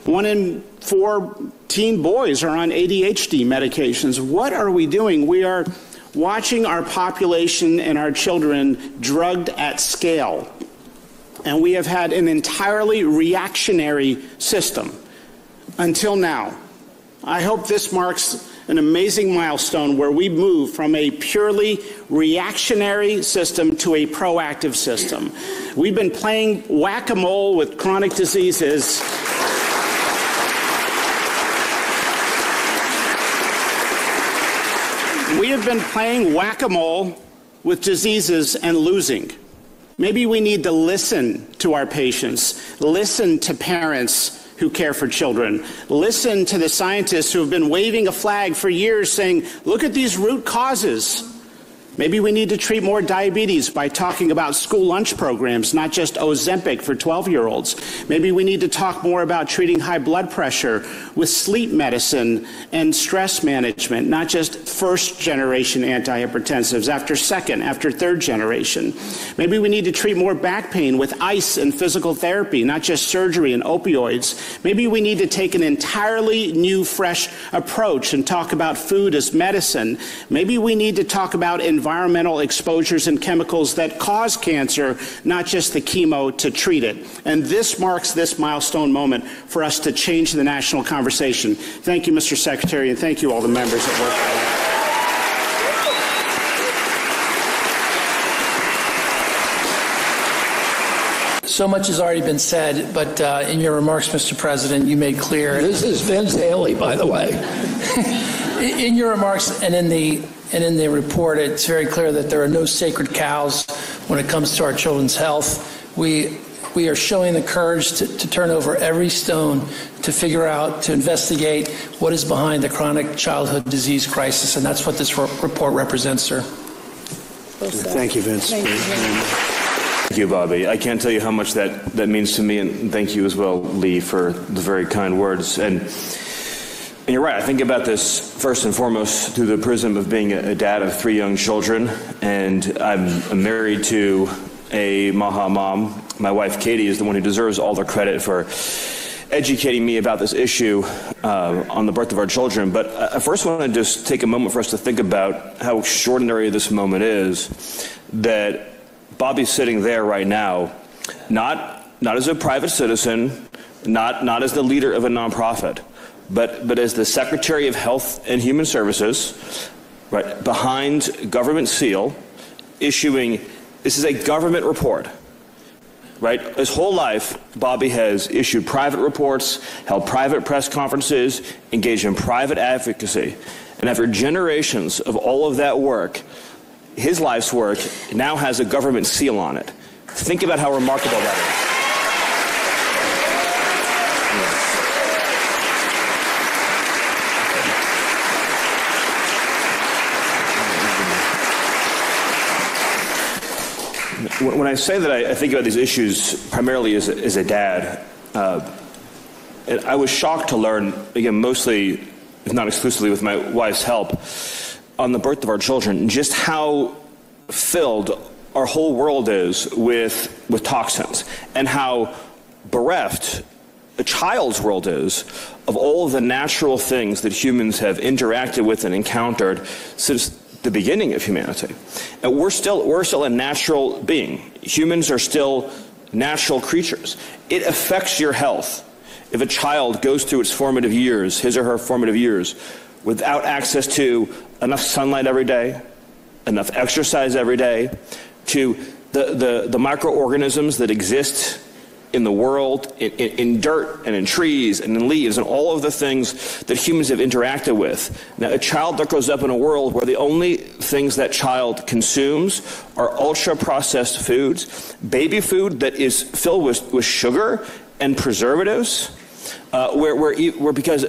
1 in 4 teen boys are on ADHD medications. What are we doing? We are watching our population and our children drugged at scale. And we have had an entirely reactionary system until now. I hope this marks an amazing milestone where we move from a purely reactionary system to a proactive system. We've been playing whack-a-mole with chronic diseases We have been playing whack-a-mole with diseases and losing. Maybe we need to listen to our patients, listen to parents who care for children, listen to the scientists who have been waving a flag for years saying, look at these root causes. Maybe we need to treat more diabetes by talking about school lunch programs, not just Ozempic for 12-year-olds. Maybe we need to talk more about treating high blood pressure with sleep medicine and stress management, not just first-generation antihypertensives, after second, after third generation. Maybe we need to treat more back pain with ice and physical therapy, not just surgery and opioids. Maybe we need to take an entirely new, fresh approach and talk about food as medicine. Maybe we need to talk about environmental exposures and chemicals that cause cancer, not just the chemo to treat it. And this marks this milestone moment for us to change the national conversation. Thank you, Mr. Secretary, and thank you all the members that work for So much has already been said, but in your remarks, Mr. President, you made clear... This is Vince Haley, by the way. In your remarks and in the report, it's very clear that there are no sacred cows when it comes to our children's health. We are showing the courage to turn over every stone to figure out, to investigate what is behind the chronic childhood disease crisis, and that's what this report represents, sir. Thank you, Vince. Thank you, Bobby. I can't tell you how much that means to me, and thank you as well, Lee, for the very kind words. And you're right, I think about this first and foremost through the prism of being a dad of 3 young children, and I'm married to a Maha mom. My wife, Katie, is the one who deserves all the credit for educating me about this issue on the birth of our children. But I first want to just take a moment for us to think about how extraordinary this moment is, that Bobby's sitting there right now, not as a private citizen, not as the leader of a nonprofit, but as the Secretary of Health and Human Services, right, behind government seal, issuing, this is a government report, right? His whole life, Bobby has issued private reports, held private press conferences, engaged in private advocacy. And after generations of all of that work, his life's work now has a government seal on it. Think about how remarkable that is. When I say that I think about these issues primarily as a dad, and I was shocked to learn, again, mostly, if not exclusively with my wife's help, on the birth of our children, just how filled our whole world is with toxins, and how bereft a child's world is of all of the natural things that humans have interacted with and encountered since the beginning of humanity. And we're still a natural being. Humans are still natural creatures. It affects your health if a child goes through its formative years, his or her formative years, without access to enough sunlight every day, enough exercise every day, to the microorganisms that exist in the world, in dirt and in trees and in leaves and all of the things that humans have interacted with. Now, a child that grows up in a world where the only things that child consumes are ultra-processed foods, baby food that is filled with sugar and preservatives, where because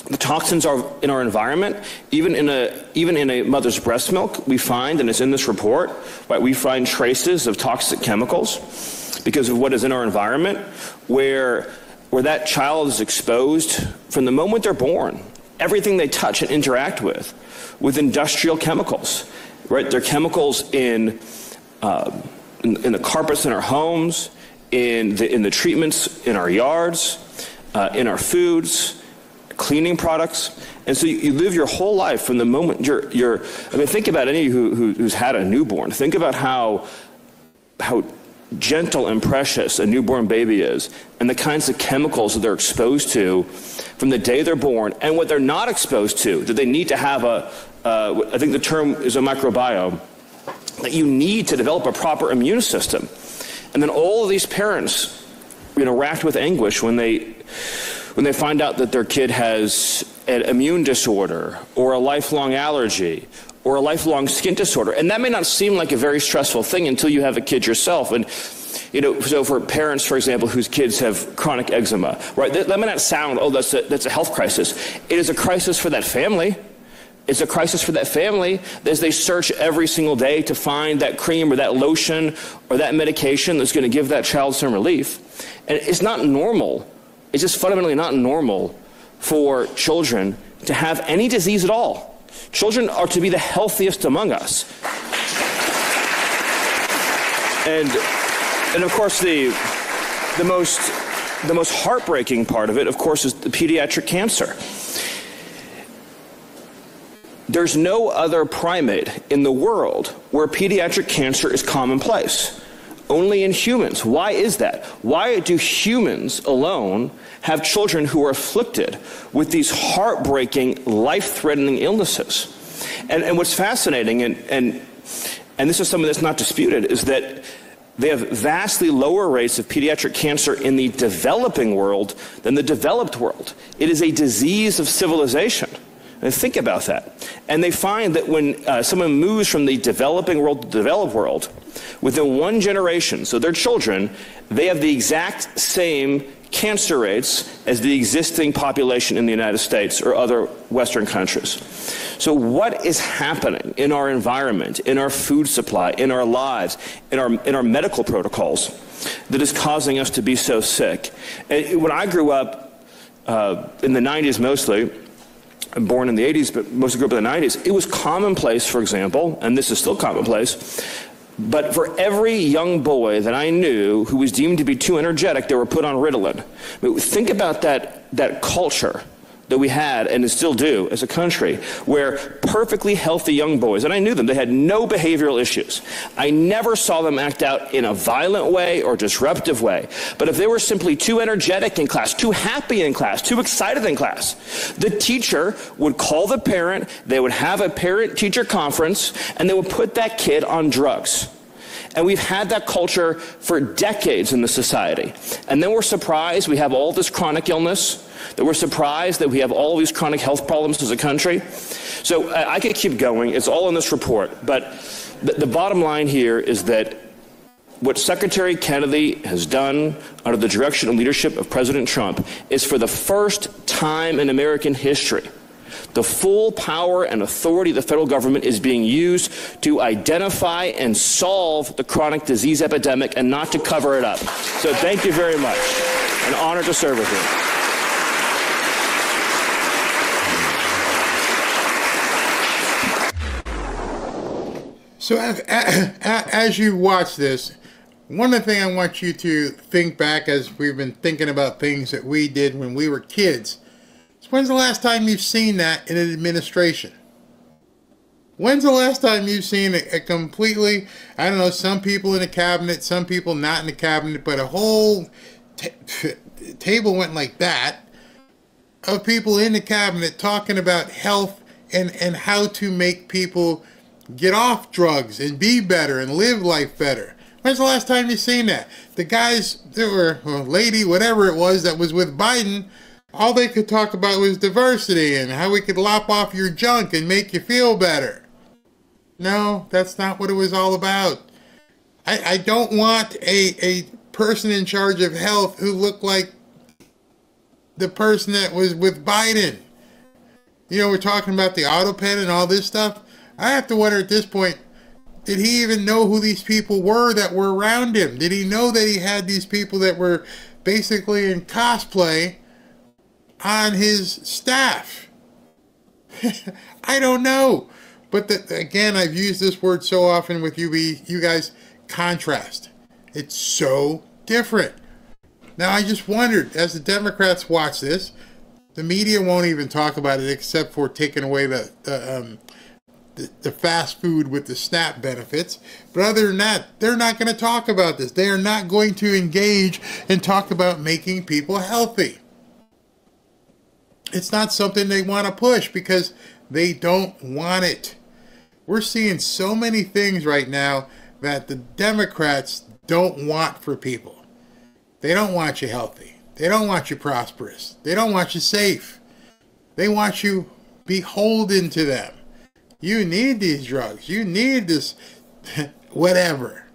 the toxins are in our environment, even in a mother's breast milk, we find, and it's in this report, right, we find traces of toxic chemicals because of what is in our environment, where that child is exposed from the moment they're born, everything they touch and interact with industrial chemicals, right? They're chemicals in the carpets in our homes, in the treatments in our yards, in our foods, cleaning products. And so you live your whole life from the moment I mean, think about any of you who's had a newborn. Think about how gentle and precious a newborn baby is, and the kinds of chemicals that they're exposed to from the day they're born, and what they're not exposed to, that they need to have I think the term is a microbiome, that you need to develop a proper immune system. And then all of these parents racked with anguish when they find out that their kid has an immune disorder or a lifelong allergy or a lifelong skin disorder. And that may not seem like a very stressful thing until you have a kid yourself. And so for parents, for example, whose kids have chronic eczema, right? That may not sound, oh, that's a health crisis. It is a crisis for that family. It's a crisis for that family as they search every single day to find that cream or that lotion or that medication that's going to give that child some relief. And it's not normal. It's just fundamentally not normal for children to have any disease at all. Children are to be the healthiest among us. And of course, the most heartbreaking part of it, of course, is the pediatric cancer. There's no other primate in the world where pediatric cancer is commonplace. Only in humans. Why is that? Why do humans alone have children who are afflicted with these heartbreaking, life-threatening illnesses? And what's fascinating, and this is something that's not disputed, is that they have vastly lower rates of pediatric cancer in the developing world than the developed world. It is a disease of civilization. And think about that. And they find that when someone moves from the developing world to the developed world, within one generation, so their children, they have the exact same cancer rates as the existing population in the United States or other Western countries. So what is happening in our environment, in our food supply, in our lives, in our medical protocols that is causing us to be so sick? And when I grew up in the 90s mostly, I'm born in the 80s, but mostly grew up in the 90s, it was commonplace, for example, and this is still commonplace, but for every young boy that I knew who was deemed to be too energetic, they were put on Ritalin. Think about that culture that we had and still do as a country, where perfectly healthy young boys, and I knew them, they had no behavioral issues. I never saw them act out in a violent way or disruptive way. But if they were simply too energetic in class, too happy in class, too excited in class, the teacher would call the parent, they would have a parent-teacher conference, and they would put that kid on drugs. And we've had that culture for decades in the society. And then we're surprised we have all this chronic illness, that we're surprised that we have all these chronic health problems as a country. So I could keep going. It's all in this report. But the bottom line here is that what Secretary Kennedy has done under the direction and leadership of President Trump is, for the first time in American history, the full power and authority of the federal government is being used to identify and solve the chronic disease epidemic and not to cover it up. So thank you very much. An honor to serve with you. So as you watch this, one of the things I want you to think back, as we've been thinking about things that we did when we were kids, is when's the last time you've seen that in an administration? When's the last time you've seen a completely, I don't know, some people in the cabinet, some people not in the cabinet, but a whole table went like that of people in the cabinet talking about health and how to make people get off drugs and be better and live life better. When's the last time you've seen that? The guys that were, or lady, whatever it was that was with Biden, all they could talk about was diversity and how we could lop off your junk and make you feel better. No, that's not what it was all about. I don't want a person in charge of health who looked like the person that was with Biden. You know, we're talking about the auto pen and all this stuff. I have to wonder at this point, did he even know who these people were that were around him? Did he know that he had these people that were basically in cosplay on his staff? I don't know. But again, I've used this word so often with you guys, contrast. It's so different. Now, I just wondered, as the Democrats watch this, the media won't even talk about it except for taking away the fast food with the SNAP benefits. But other than that, they're not going to talk about this. They are not going to engage and talk about making people healthy. It's not something they want to push because they don't want it. We're seeing so many things right now that the Democrats don't want for people. They don't want you healthy. They don't want you prosperous. They don't want you safe. They want you beholden to them. You need these drugs. You need this whatever.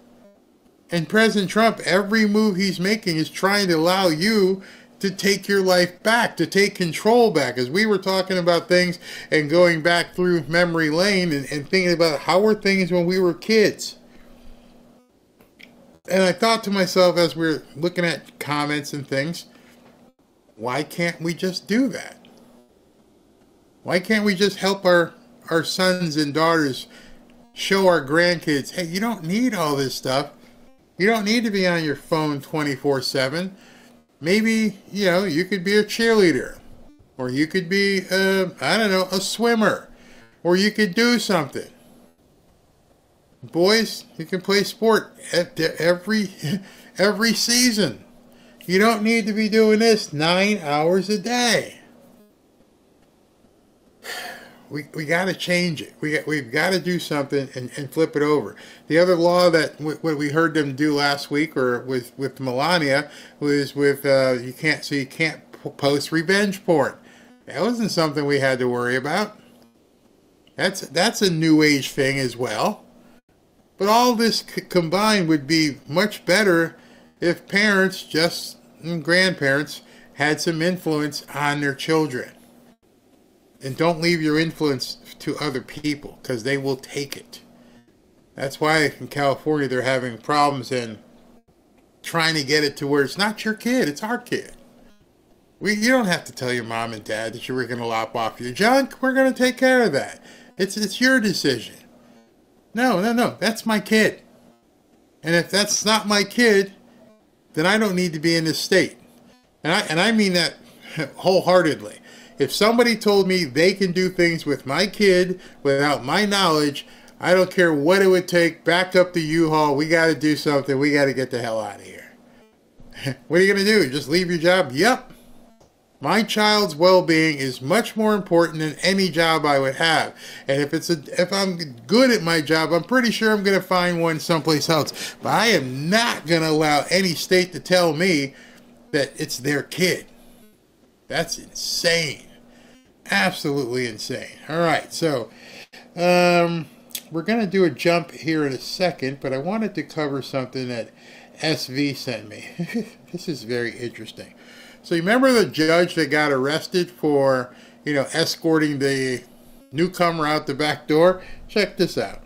And President Trump, every move he's making is trying to allow you to take your life back, to take control back. As we were talking about things and going back through memory lane and thinking about how were things when we were kids. And I thought to myself as we were looking at comments and things, why can't we just do that? Why can't we just help our sons and daughters, show our grandkids, hey, you don't need all this stuff. You don't need to be on your phone 24/7. Maybe, you could be a cheerleader. Or you could be, a swimmer. Or you could do something. Boys, you can play sport every season. You don't need to be doing this 9 hours a day. We got to change it. We've got to do something and flip it over. The other law that what we heard them do last week, or with Melania, was with you can't post revenge porn. That wasn't something we had to worry about. That's a new age thing as well. But all this combined would be much better if parents, and grandparents, had some influence on their children. And don't leave your influence to other people, because they will take it. That's why in California they're having problems in trying to get it to where it's not your kid, it's our kid. You don't have to tell your mom and dad that you were going to lop off your junk. We're going to take care of that. It's your decision. No, that's my kid. And if that's not my kid, then I don't need to be in this state. And I mean that wholeheartedly. If somebody told me they can do things with my kid without my knowledge, I don't care what it would take. Back up the U-Haul. We got to do something. We got to get the hell out of here. What are you going to do? Just leave your job? Yep. My child's well-being is much more important than any job I would have. And if I'm good at my job, I'm pretty sure I'm going to find one someplace else. But I am not going to allow any state to tell me that it's their kid. That's insane. Absolutely insane. All right, so we're going to do a jump here in a second, but I wanted to cover something that SV sent me. This is very interesting. So you remember the judge that got arrested for, escorting the newcomer out the back door? Check this out.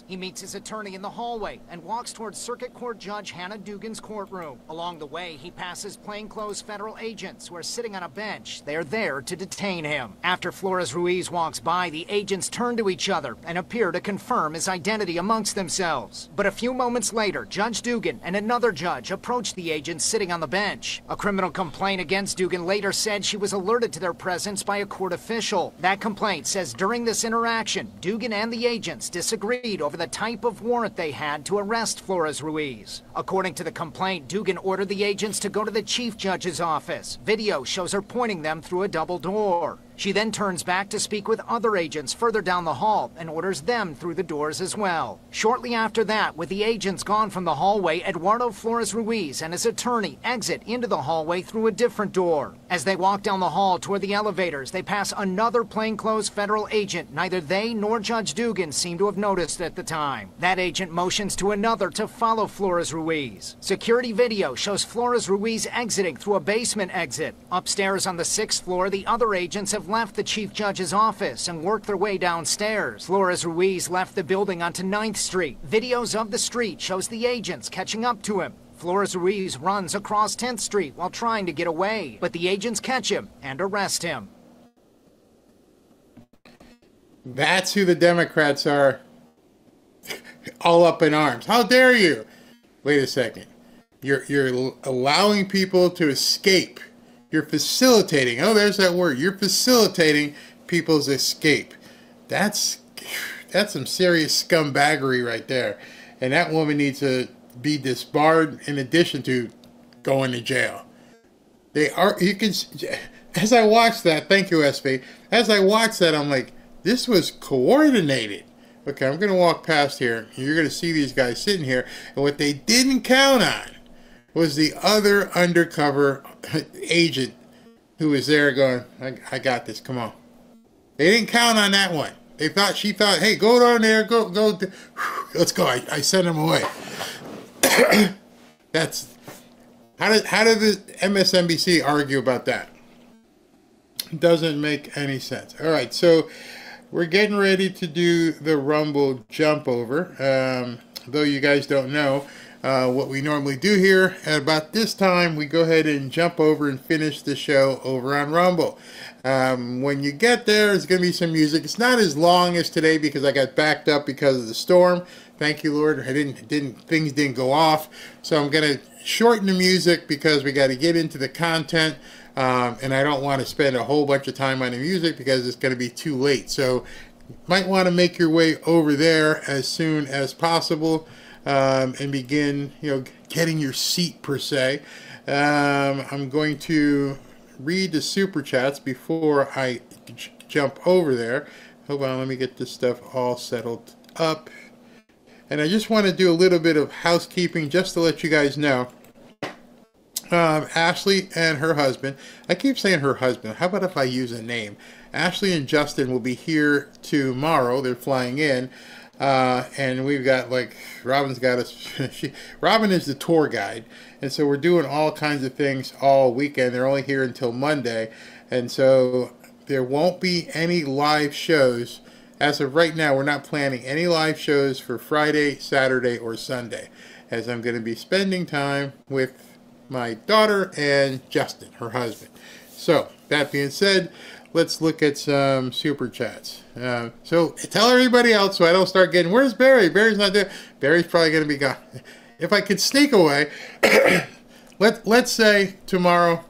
He meets his attorney in the hallway and walks towards Circuit Court Judge Hannah Dugan's courtroom. Along the way, he passes plainclothes federal agents who are sitting on a bench. They are there to detain him. After Flores Ruiz walks by, the agents turn to each other and appear to confirm his identity amongst themselves. But a few moments later, Judge Dugan and another judge approach the agents sitting on the bench. A criminal complaint against Dugan later said she was alerted to their presence by a court official. That complaint says during this interaction, Dugan and the agents disagreed over the type of warrant they had to arrest Flores Ruiz. According to the complaint, Dugan ordered the agents to go to the chief judge's office. Video shows her pointing them through a double door. She then turns back to speak with other agents further down the hall and orders them through the doors as well. Shortly after that, with the agents gone from the hallway, Eduardo Flores Ruiz and his attorney exit into the hallway through a different door. As they walk down the hall toward the elevators, they pass another plainclothes federal agent. Neither they nor Judge Dugan seem to have noticed at the time. That agent motions to another to follow Flores Ruiz. Security video shows Flores Ruiz exiting through a basement exit. Upstairs on the 6th floor, the other agents have left the chief judge's office and worked their way downstairs. Flores Ruiz left the building onto 9th Street. Videos of the street shows the agents catching up to him. Flores Ruiz runs across 10th Street while trying to get away, but the agents catch him and arrest him. That's who the Democrats are, all up in arms. How dare you? Wait a second. You're allowing people to escape. You're facilitating. Oh, there's that word. You're facilitating people's escape. That's some serious scumbaggery right there. And that woman needs to be disbarred in addition to going to jail. They are, you can, as I watched that, thank you, SV. As I watched that, I'm like, this was coordinated. Okay, I'm going to walk past here. You're going to see these guys sitting here. And what they didn't count on was the other undercover agent who was there going, I got this, come on. They didn't count on that one. She thought, hey, go down there, go, let's go. I sent him away. That's, how did the MSNBC argue about that? Doesn't make any sense. All right, so we're getting ready to do the Rumble jump over. Though you guys don't know what we normally do here, at about this time, we go ahead and jump over and finish the show over on Rumble. When you get there, there's going to be some music. It's not as long as today because I got backed up because of the storm. Thank you, Lord. Things didn't go off. So I'm going to shorten the music because we got to get into the content. And I don't want to spend a whole bunch of time on the music because it's going to be too late. So you might want to make your way over there as soon as possible and begin, getting your seat per se. I'm going to read the super chats before I jump over there. Hold on, let me get this stuff all settled up. And I just want to do a little bit of housekeeping just to let you guys know. Ashley and her husband, I keep saying her husband, how about if I use a name? Ashley and Justin will be here tomorrow. They're flying in. And we've got, Robin's got us, Robin is the tour guide. And so we're doing all kinds of things all weekend. They're only here until Monday. And so there won't be any live shows. As of right now, we're not planning any live shows for Friday, Saturday, or Sunday, as I'm going to be spending time with my daughter and Justin, her husband. So, that being said, let's look at some super chats. So, tell everybody else so I don't start getting, where's Barry? Barry's not there. Barry's probably going to be gone. If I could sneak away, let's say tomorrow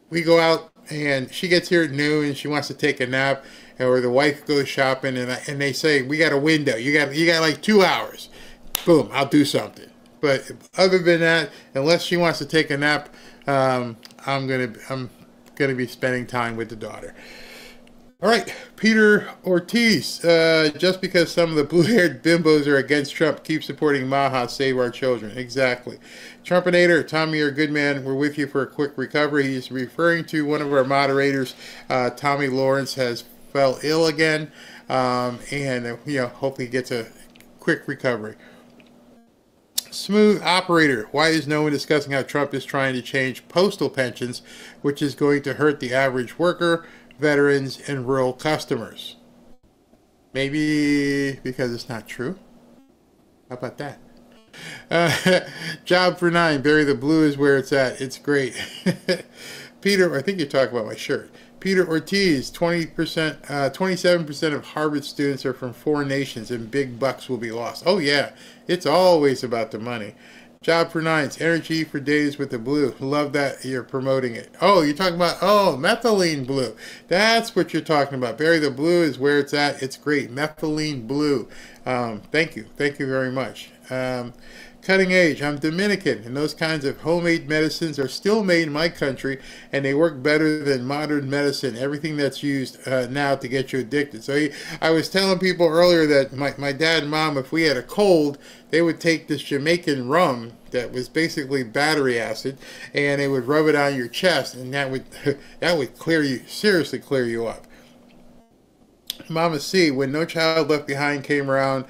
we go out and she gets here at noon and she wants to take a nap, or the wife goes shopping and they say, we got a window. You got like 2 hours. Boom, I'll do something. But other than that, unless she wants to take a nap, I'm gonna be spending time with the daughter. All right, Peter Ortiz. Just because some of the blue-haired bimbos are against Trump, keep supporting Maha, save our children. Exactly. Trumpinator, Tommy, you're a good man. We're with you for a quick recovery. He's referring to one of our moderators, Tommy Lawrence, has fell ill again, and hopefully gets a quick recovery. Smooth Operator, why is no one discussing how Trump is trying to change postal pensions, which is going to hurt the average worker, veterans, and rural customers? Maybe because it's not true. How about that? Job for 9, Barry, the blue is where it's at. It's great. Peter, I think you're talking about my shirt. Peter Ortiz, 27% of Harvard students are from foreign nations and big bucks will be lost. Oh yeah, it's always about the money. Job for 9's energy for days with the blue. Love that you're promoting it. Oh, you're talking about, methylene blue. That's what you're talking about. Barry, the blue is where it's at. It's great. Methylene blue. Thank you. Thank you very much. Cutting Edge, I'm Dominican, and those kinds of homemade medicines are still made in my country, and they work better than modern medicine, everything that's used now to get you addicted. So I was telling people earlier that my dad and mom, if we had a cold, they would take this Jamaican rum that was basically battery acid, and they would rub it on your chest, and that would seriously clear you up. Mama C, when No Child Left Behind came around,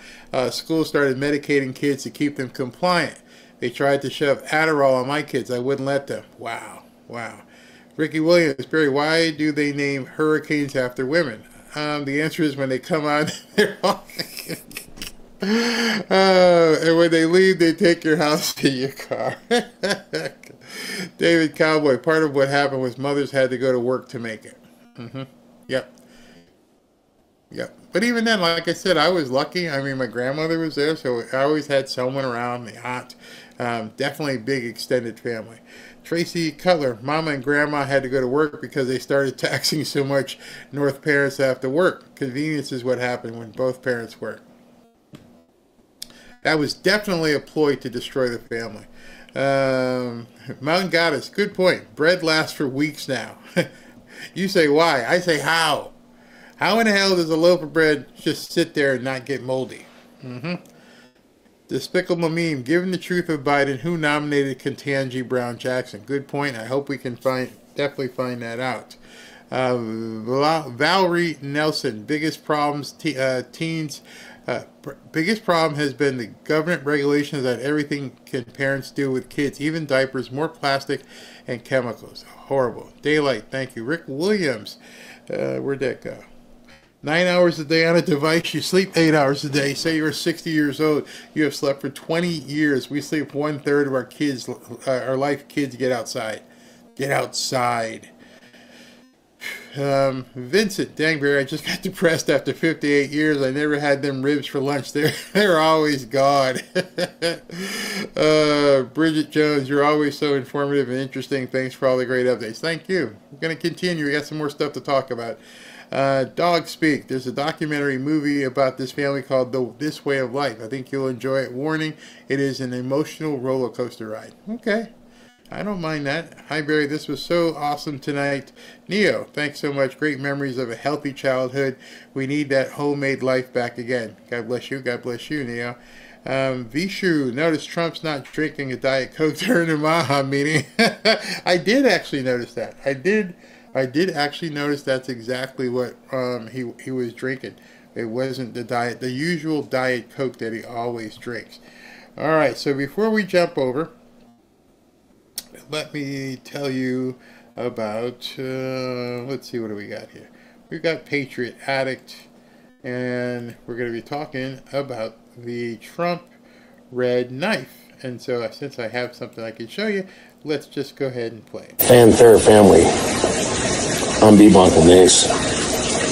schools started medicating kids to keep them compliant. They tried to shove Adderall on my kids. I wouldn't let them. Wow. Ricky Williams, Barry, why do they name hurricanes after women? The answer is when they come out, they're all... and when they leave, they take your house to your car. David Cowboy, part of what happened was mothers had to go to work to make it. Yep. But even then, like I said, I was lucky. I mean, my grandmother was there, so I always had someone around, the aunt. Definitely a big extended family. Tracy Cutler, Mama and Grandma had to go to work because they started taxing so much North parents have to work. Convenience is what happened when both parents work. That was definitely a ploy to destroy the family. Mountain Goddess, good point. Bread lasts for weeks now. You say why? I say how. How in the hell does a loaf of bread just sit there and not get moldy? Despicable meme. Given the truth of Biden, who nominated Ketanji Brown Jackson? Good point. I hope we can definitely find that out. Valerie Nelson. Biggest problems teens. Biggest problem has been the government regulations on everything can parents do with kids, even diapers, more plastic and chemicals. Horrible. Daylight. Thank you. Rick Williams. Where'd that go? 9 hours a day on a device. You sleep 8 hours a day. Say you're 60 years old. You have slept for 20 years. We sleep 1/3 of our life. Kids get outside. Get outside. Vincent, dang Barry, I just got depressed after 58 years. I never had them ribs for lunch. They're always gone. Bridget Jones, you're always so informative and interesting. Thanks for all the great updates. Thank you. We're going to continue. We got some more stuff to talk about. Dog Speak. There's a documentary movie about this family called This Way of Life. I think you'll enjoy it. Warning, it is an emotional roller coaster ride. Okay. I don't mind that. Hi, Barry. This was so awesome tonight. Neo, thanks so much. Great memories of a healthy childhood. We need that homemade life back again. God bless you. God bless you, Neo. Vishu, notice Trump's not drinking a Diet Coke during the Maha meeting. I did actually notice that. I did actually notice that's exactly what he was drinking. It wasn't the usual Diet Coke that he always drinks. All right, so before we jump over, let me tell you about, let's see, what do we got here? We've got Patriot Addict, and we're going to be talking about the Trump red knife. And so since I have something I can show you, let's just go ahead and play it. Fanfare family, I'm B. Michael Nace,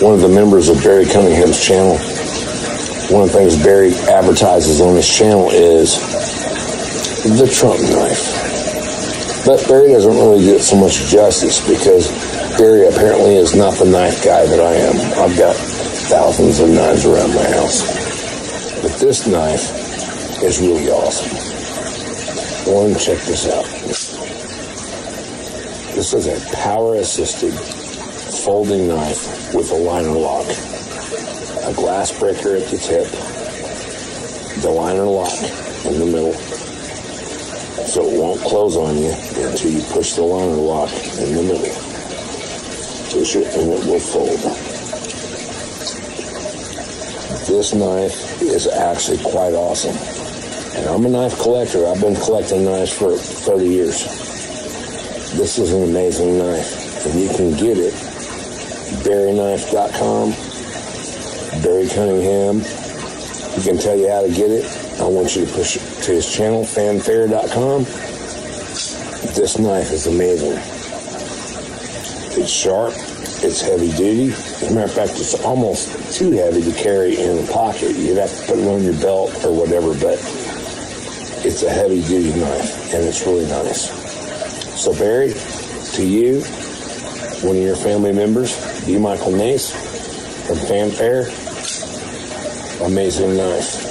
one of the members of Barry Cunningham's channel. One of the things Barry advertises on his channel is the Trump knife. But Barry doesn't really get so much justice because Barry apparently is not the knife guy that I am. I've got thousands of knives around my house. But this knife is really awesome. One, check this out. This is a power-assisted folding knife with a liner lock. A glass breaker at the tip. The liner lock in the middle. So it won't close on you until you push the liner lock in the middle. Push it and it will fold. This knife is actually quite awesome. And I'm a knife collector. I've been collecting knives for 30 years. This is an amazing knife. And you can get it BarryKnife.com, Barry Cunningham. He can tell you how to get it. I want you to push it to his channel, fanfare.com. This knife is amazing. It's sharp. It's heavy duty. As a matter of fact, it's almost too heavy to carry in a pocket. You'd have to put it on your belt or whatever, but it's a heavy duty knife, and it's really nice. So Barry, to you, one of your family members, B. Michael Nace from Fanfare, amazing knife.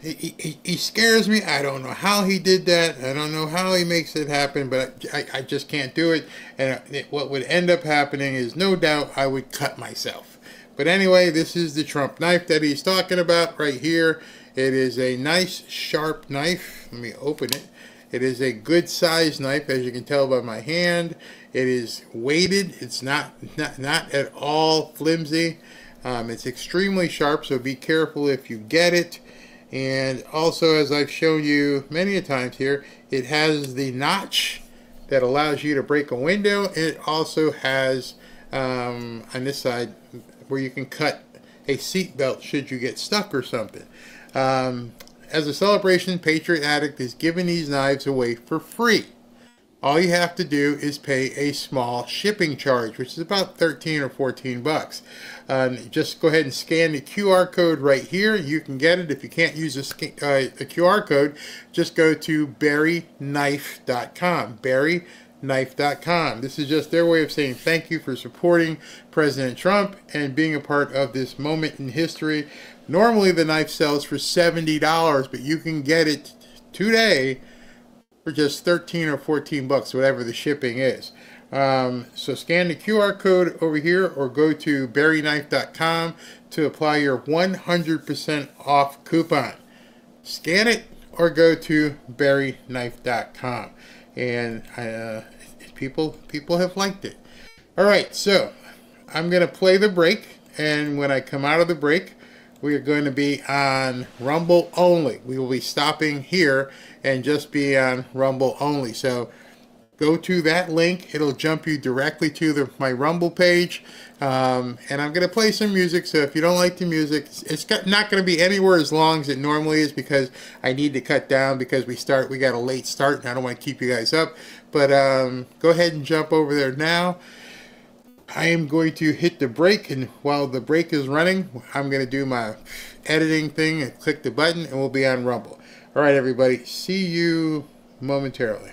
He scares me. I don't know how he did that. I don't know how he makes it happen, but I just can't do it. And what would end up happening is, no doubt, I would cut myself. But anyway, this is the Trump knife that he's talking about right here. It is a nice, sharp knife. Let me open it. It is a good size knife, as you can tell by my hand. It is weighted. It's not at all flimsy. It's extremely sharp, so be careful if you get it. And also, as I've shown you many a times here, it has the notch that allows you to break a window. It also has, on this side, where you can cut a seat belt should you get stuck or something. As a celebration, Patriot Addict is giving these knives away for free. All you have to do is pay a small shipping charge, which is about 13 or 14 bucks. Just go ahead and scan the QR code right here. You can get it. If you can't use a QR code, just go to BarryKnife.com. BarryKnife.com. This is just their way of saying thank you for supporting President Trump and being a part of this moment in history. Normally the knife sells for $70, but you can get it today for just 13 or 14 bucks, whatever the shipping is. So scan the QR code over here or go to BarryKnife.com to apply your 100% off coupon. Scan it or go to barryknife.com. And people have liked it. All right, so I'm going to play the break. And when I come out of the break, we are going to be on Rumble only. We will be stopping here and just be on Rumble only. So go to that link. It'll jump you directly to my Rumble page. And I'm going to play some music. So if you don't like the music, it's not going to be anywhere as long as it normally is, because I need to cut down because we got a late start and I don't want to keep you guys up. But go ahead and jump over there now. I am going to hit the break, and while the break is running, I'm going to do my editing thing and click the button, and we'll be on Rumble. All right, everybody. See you momentarily.